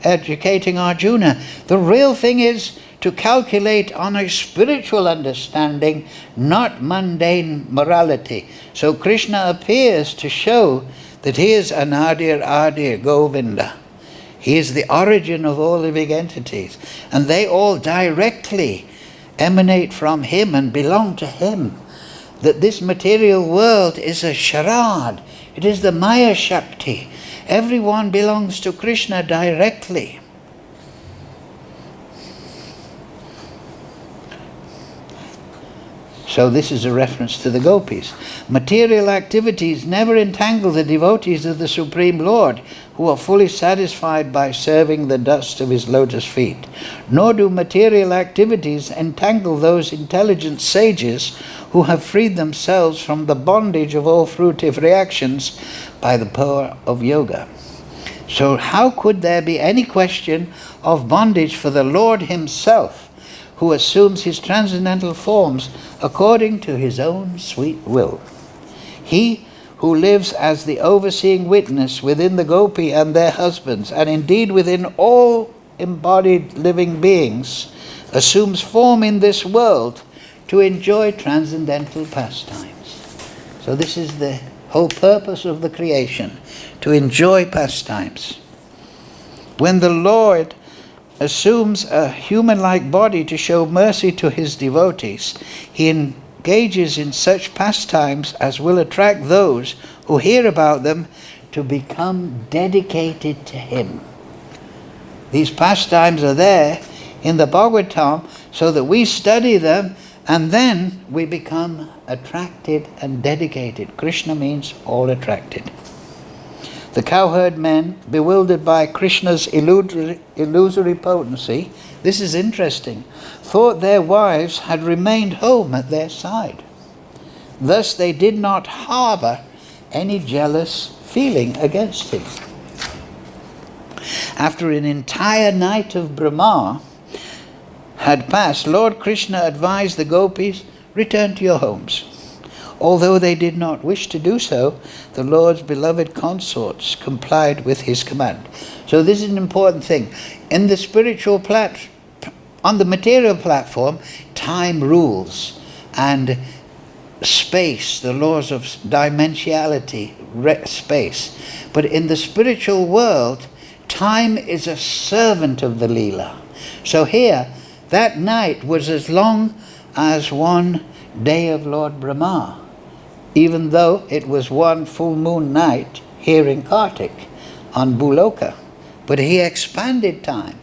educating Arjuna. The real thing is to calculate on a spiritual understanding, not mundane morality. So Krishna appears to show that he is Anadir Adir Govinda. He is the origin of all living entities, and they all directly emanate from him and belong to him. That this material world is a charade. It is the Maya Shakti. Everyone belongs to Krishna directly. So this is a reference to the gopis. Material activities never entangle the devotees of the Supreme Lord, who are fully satisfied by serving the dust of his lotus feet. Nor do material activities entangle those intelligent sages who have freed themselves from the bondage of all fruitive reactions by the power of yoga. So how could there be any question of bondage for the Lord himself, who assumes his transcendental forms according to his own sweet will? He who lives as the overseeing witness within the gopi and their husbands, and indeed within all embodied living beings, assumes form in this world to enjoy transcendental pastimes. So this is the whole purpose of the creation, to enjoy pastimes. When the Lord assumes a human-like body to show mercy to his devotees, he engages in such pastimes as will attract those who hear about them to become dedicated to him. These pastimes are there in the Bhagavatam so that we study them and then we become attracted and dedicated. Krishna means all attracted. The cowherd men, bewildered by Krishna's illusory potency, this is interesting, thought their wives had remained home at their side. Thus they did not harbor any jealous feeling against him. After an entire night of Brahma had passed, Lord Krishna advised the gopis, return to your homes. Although they did not wish to do so, the Lord's beloved consorts complied with his command. So this is an important thing. In the spiritual on the material platform, time rules, and space, the laws of dimensionality, space. But in the spiritual world, time is a servant of the Leela. So here, that night was as long as one day of Lord Brahma. even though it was one full moon night here in Kartik on Buloka. But he expanded time.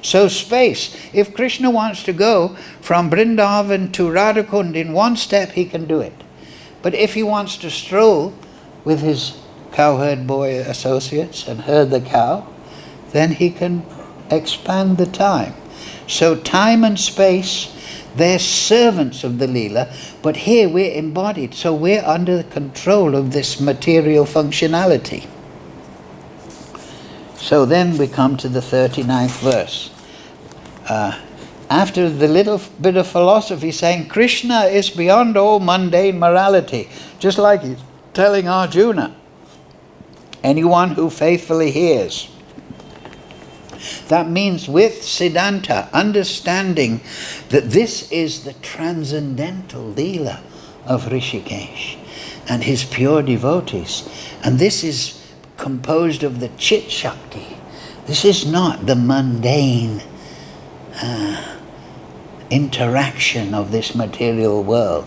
So space, if Krishna wants to go from Vrindavan to Radhakund in one step, he can do it. But if he wants to stroll with his cowherd boy associates and herd the cow, then he can expand the time. So time and space, they're servants of the Leela, but here we're embodied, so we're under the control of this material functionality. So then we come to the 39th verse. After the little bit of philosophy saying Krishna is beyond all mundane morality, just like he's telling Arjuna, anyone who faithfully hears. That means with Siddhanta, understanding that this is the transcendental Leela of Rishikesh and his pure devotees. And this is composed of the Chit Shakti. This is not the mundane interaction of this material world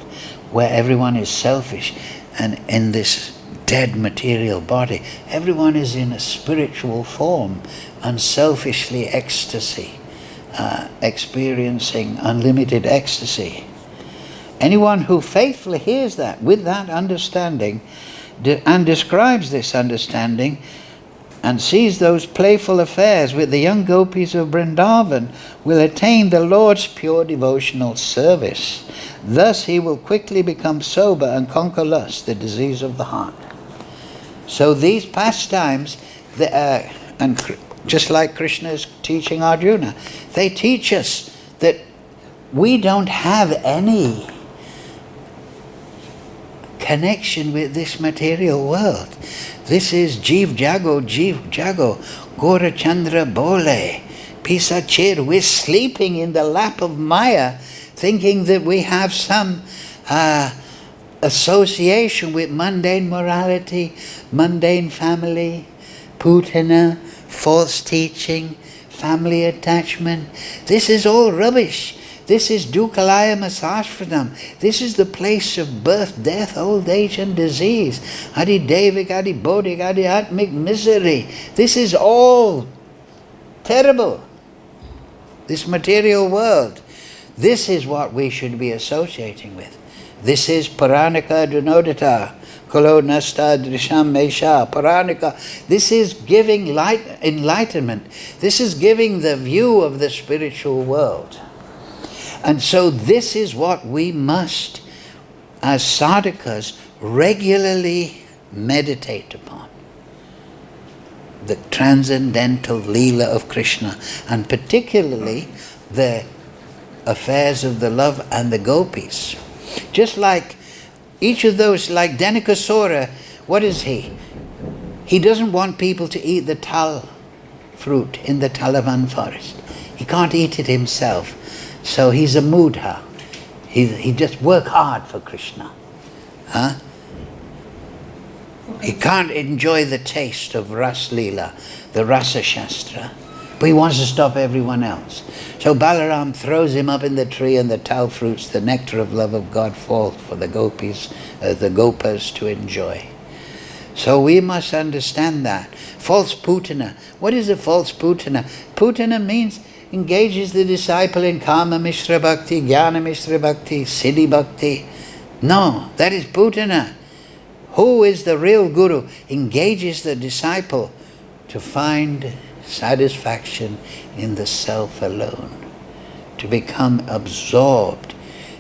where everyone is selfish and in this dead material body. Everyone is in a spiritual form, unselfishly ecstasy, experiencing unlimited ecstasy. Anyone who faithfully hears that with that understanding and describes this understanding and sees those playful affairs with the young gopis of Vrindavan will attain the Lord's pure devotional service. Thus he will quickly become sober and conquer lust, the disease of the heart. So these pastimes, and just like Krishna is teaching Arjuna, they teach us that we don't have any connection with this material world. This is Jeev Jago, Gora Chandra Bole, Pisachir. We're sleeping in the lap of Maya, thinking that we have some association with mundane morality, mundane family, putana, false teaching, family attachment. This is all rubbish. This is Dukalaya Masashfradam. This is the place of birth, death, old age and disease. Adi Devik, Adi Bodhik, Adi Atmic misery. This is all terrible. This material world. This is what we should be associating with. This is Paranika Dunodita. Kalo Nasta Drisham Mesha. Paranika. This is giving enlightenment. This is giving the view of the spiritual world. And so this is what we must, as sadhakas, regularly meditate upon. The transcendental Leela of Krishna, and particularly the affairs of the love and the gopis. Just like each of those, like Dhanakasura, what is he? He doesn't want people to eat the tal fruit in the Talavan forest. He can't eat it himself. So he's a mudha. He just work hard for Krishna. Huh? He can't enjoy the taste of Ras Leela, the Rasa Shastra, but he wants to stop everyone else. So Balaram throws him up in the tree and the tal fruits, the nectar of love of God, falls for the gopis, the gopas to enjoy. So we must understand that. False putana. What is a false putana? Putana means engages the disciple in Kama Mishra Bhakti, Jnana Mishra Bhakti, Siddhi Bhakti. No, that is putana. Who is the real guru? Engages the disciple to find satisfaction in the self alone, to become absorbed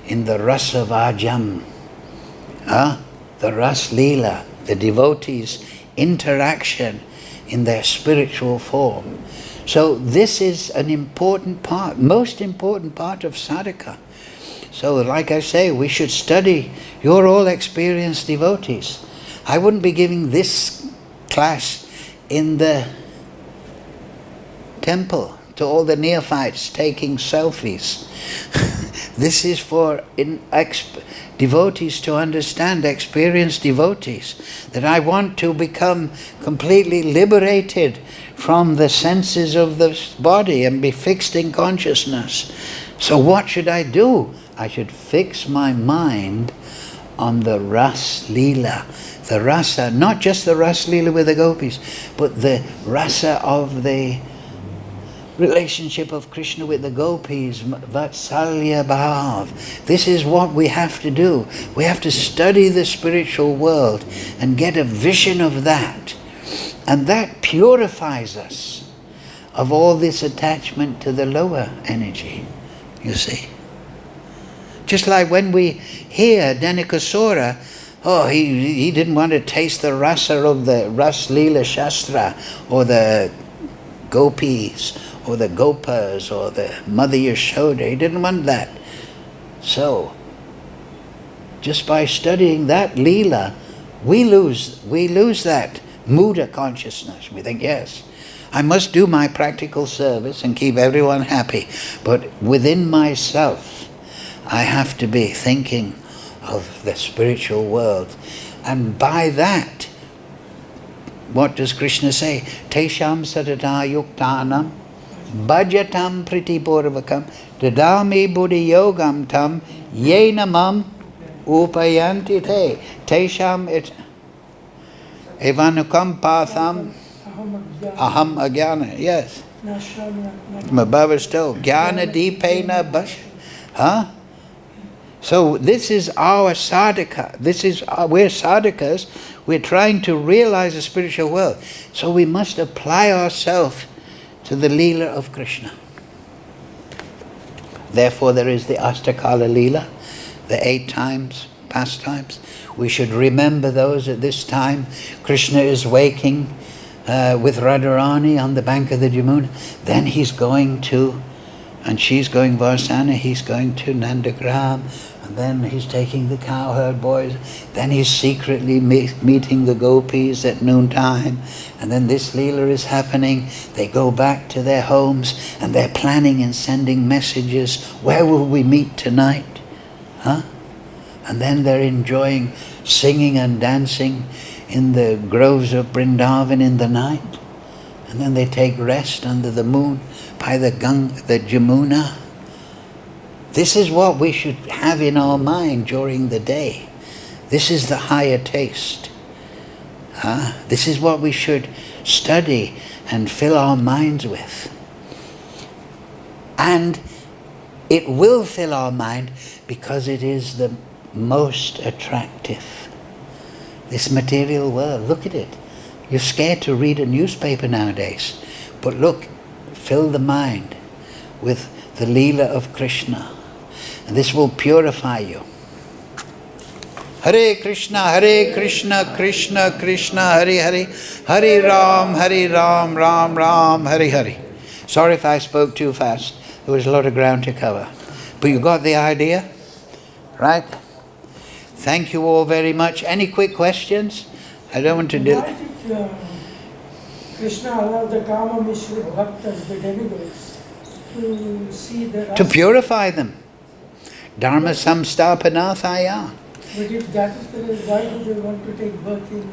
in the rasa vajam, the ras leela, the devotees' interaction in their spiritual form. So this is an important part, most important part of sadhaka. So like I say, we should study. You're all experienced devotees. I wouldn't be giving this class in the temple to all the neophytes taking selfies. This is for devotees to understand, experienced devotees, that I want to become completely liberated from the senses of this body and be fixed in consciousness. So what should I do? I should fix my mind on the Ras Leela. The rasa, not just the Ras Leela with the gopis, but the rasa of the relationship of Krishna with the gopis, Vatsalya Bhav. This is what we have to do. We have to study the spiritual world and get a vision of that. And that purifies us of all this attachment to the lower energy, you see. Just like when we hear Dhanakasura, he didn't want to taste the rasa of the Ras Leela Shastra, or the gopis, or the gopas, or the Mother Yashoda. He didn't want that. So, just by studying that Leela, we lose that Muda consciousness. We think, yes, I must do my practical service and keep everyone happy, but within myself, I have to be thinking of the spiritual world. And by that, what does Krishna say? Tesham satata yuktanam bhajatam pritipurvakam dadami buddhi yogam tam yenamam upayanti te. Tesham it evanukam patham aham agyana. Yes. Bhava told jnana deepena bash. Huh? So this is our sadhaka. We're sadhakas. We're trying to realize the spiritual world. So we must apply ourselves to the Leela of Krishna. Therefore there is the Astakala Leela, the 8 times, pastimes. We should remember those at this time. Krishna is waking with Radharani on the bank of the Jamuna. Then he's going to, and she's going Varsana, he's going to Nandagram. And then he's taking the cowherd boys. Then he's secretly meeting the gopis at noontime. And then this Leela is happening. They go back to their homes and they're planning and sending messages. Where will we meet tonight? Huh? And then they're enjoying singing and dancing in the groves of Vrindavan in the night. And then they take rest under the moon by the Jamuna. This is what we should have in our mind during the day. This is the higher taste. This is what we should study and fill our minds with. And it will fill our mind because it is the most attractive. This material world, look at it. You're scared to read a newspaper nowadays. But look, fill the mind with the Leela of Krishna. And this will purify you. Hare Krishna, Krishna Krishna, Hare Hare, Hare Ram, Ram Ram, Hare Hare. Sorry if I spoke too fast. There was a lot of ground to cover. But you got the idea? Right? Thank you all very much. Any quick questions? I don't want to do... Why did Krishna allow the Kama Mishra Bhaktas, the demigods, to see the... To purify them. Dharma samstapanathaya. But if that is the reason, why do they want to take birth in...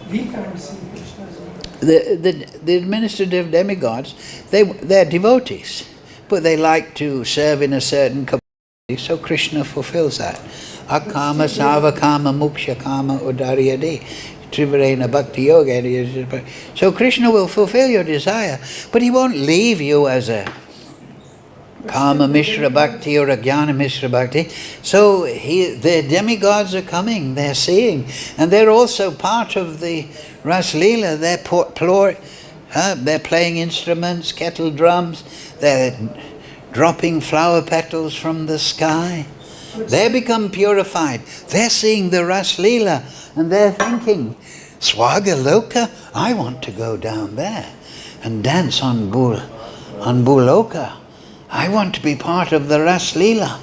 We can't see Krishna's... The administrative demigods, they're devotees. But they like to serve in a certain capacity, so Krishna fulfills that. Akama, savakama, muksha kama, udariyadi. Trivarena bhakti yoga. So Krishna will fulfill your desire, but he won't leave you as a Kama Mishra Bhakti or a Jnana Mishra Bhakti. So the demigods are coming, they're seeing, and they're also part of the Ras Leela. They're playing instruments, kettle drums, they're dropping flower petals from the sky. They become purified. They're seeing the Ras Leela and they're thinking, Swagaloka, I want to go down there and dance on Bhuloka. I want to be part of the Ras Leela.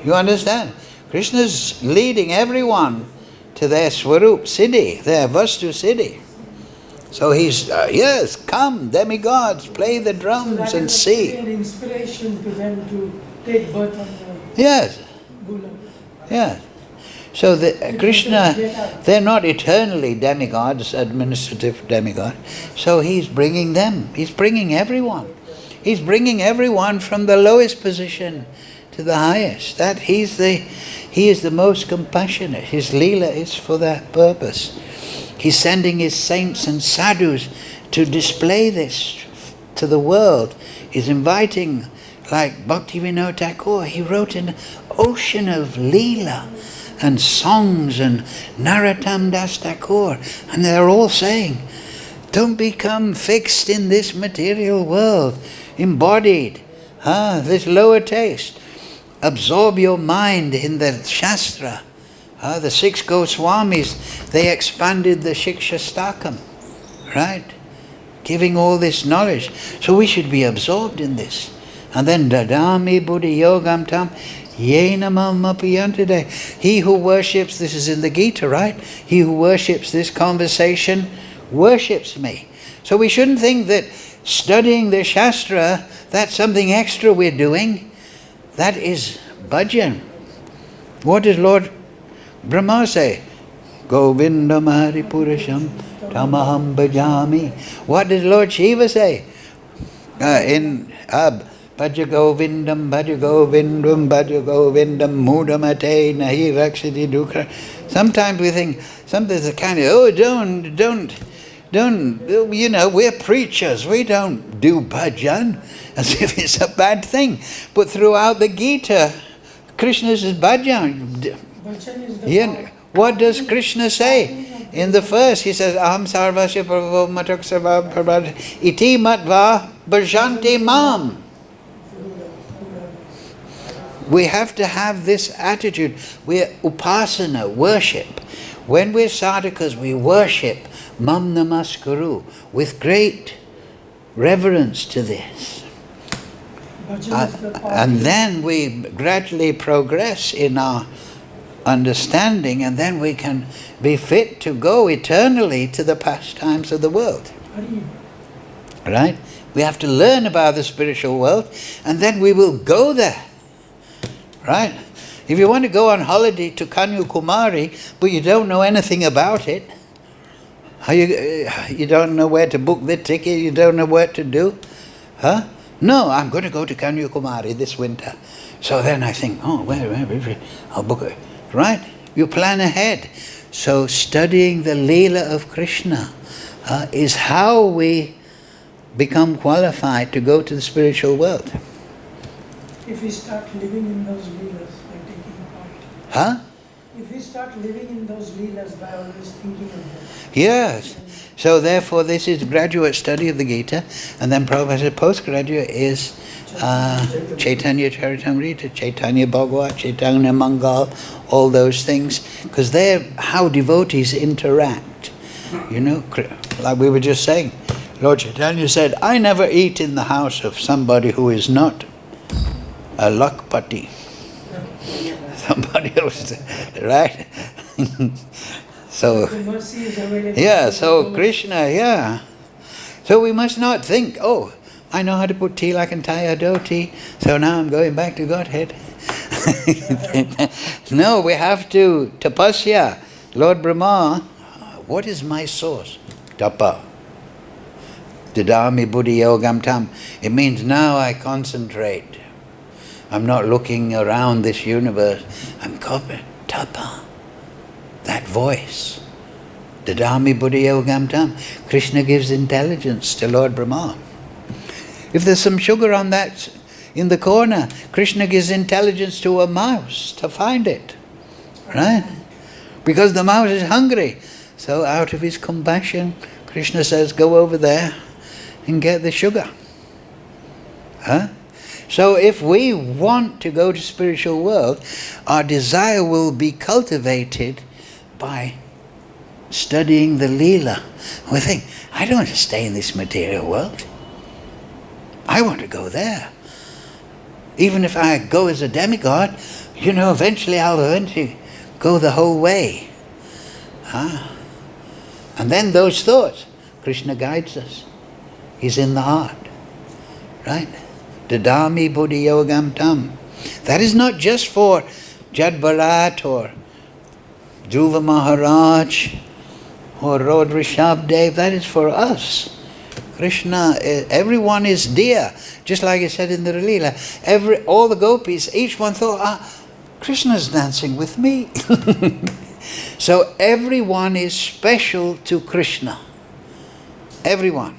You understand? Krishna's leading everyone to their Swarup Siddhi, their Vastu Siddhi. So he's, yes, come, demigods, play the drums and see. An inspiration to them to take birth on the... Yes. Bhuloka. Yes. So Krishna, they're not eternally demigods, administrative demigods. So he's bringing them. He's bringing everyone. He's bringing everyone from the lowest position to to the highest. That He is the most compassionate. His Leela is for that purpose. He's sending His saints and sadhus to display this to the world. He's inviting, like Bhaktivinoda Thakur, he wrote an ocean of Leela and songs, and Narottam Das Thakur, and they're all saying, don't become fixed in this material world, embodied, this lower taste. Absorb your mind in the Shastra. The 6 Goswamis, they expanded the Shikshastakam, right? Giving all this knowledge. So we should be absorbed in this. And then Dadami Buddhi Yogam Tam Yenamam Apiyantade. He who worships, this is in the Gita, right? He who worships this conversation worships me. So we shouldn't think that studying the Shastra, that's something extra we're doing. That is bhajan. What does Lord Brahma say? Govindam Haripurasham Tamaham Bhajami. What does Lord Shiva say? In Bhaja Govindam, Bhaja Govindam, Bhaja Govindam, Mudamate, Nahi Rakshati Dukha. Sometimes we think, sometimes it's kind of, don't, we're preachers, we don't do bhajan, as if it's a bad thing. But throughout the Gita, Krishna says bhajan. Bhajan is the What does Krishna say? In the first, he says, Aham sarvasya prabhu matak sarva prabhat iti matva bhajanti mam. We have to have this attitude. We're upasana, worship. When we're sadhakas, we worship mam namaskaru with great reverence to this. And then we gradually progress in our understanding, and then we can be fit to go eternally to the pastimes of the world. Right? We have to learn about the spiritual world, and then we will go there. Right? If you want to go on holiday to Kanyakumari, but you don't know anything about it, you don't know where to book the ticket, you don't know what to do, No, I'm going to go to Kanyakumari this winter. So then I think, where, I'll book it. Right? You plan ahead. So studying the Leela of Krishna is how we become qualified to go to the spiritual world. If we start living in those Leelas by taking part. If we start living in those Leelas by always thinking of them. Yes. So therefore this is graduate study of the Gita, and then Prabhupada said postgraduate is Chaitanya Charitamrita, Chaitanya Bhagavat, Chaitanya Mangal, all those things, because they're how devotees interact. Like we were just saying, Lord Chaitanya said, I never eat in the house of somebody who is not a lakpati. Somebody else, right? So, so Krishna, So we must not think, I know how to put tea like an tie a dhoti, so now I'm going back to Godhead. No, we have to tapasya. Lord Brahma, what is my source? Tapa. Dadami buddhi yogam tam. It means now I concentrate. I'm not looking around this universe. I'm copying tapa. That voice. Dadami buddhi yogam tam. Krishna gives intelligence to Lord Brahma. If there's some sugar on that in the corner, Krishna gives intelligence to a mouse to find it. Right? Because the mouse is hungry. So out of his compassion, Krishna says, go over there and get the sugar. So if we want to go to spiritual world, our desire will be cultivated by studying the Leela. We think, I don't want to stay in this material world. I want to go there. Even if I go as a demigod, eventually I'll go the whole way. And then those thoughts, Krishna guides us. He's in the heart. Right? Dadami buddhi yogam tam. That is not just for Jad Bharat or Dhruva Maharaj or Lord Rishabdev. That is for us. Krishna, everyone is dear. Just like I said in the Leela. All the gopis, each one thought, Krishna's dancing with me. So everyone is special to Krishna. Everyone.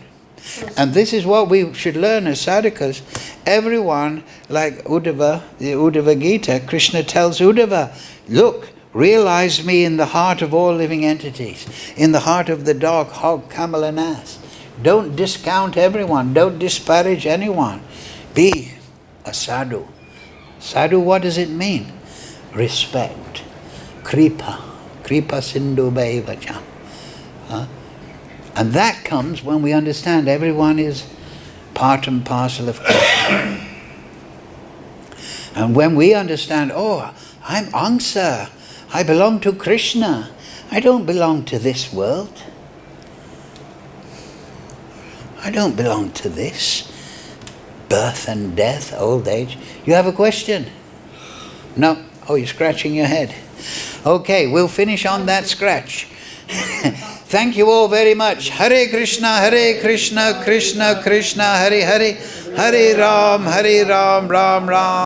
And this is what we should learn as sadhakas. Everyone, like Uddhava, the Uddhava Gita, Krishna tells Uddhava, look, realize me in the heart of all living entities, in the heart of the dog, hog, camel and ass. Don't discount everyone, don't disparage anyone. Be a sadhu. Sadhu, what does it mean? Respect. Kripa. Kripa sindhu bhaivacha. And that comes when we understand everyone is part and parcel of Krishna. And when we understand, I'm Angsa, I belong to Krishna, I don't belong to this world. I don't belong to this. Birth and death, old age. You have a question? No? Oh, you're scratching your head. Okay, we'll finish on that scratch. Thank you all very much. Hare Krishna, Krishna Krishna, Hare Hare, Hare Ram, Ram Ram.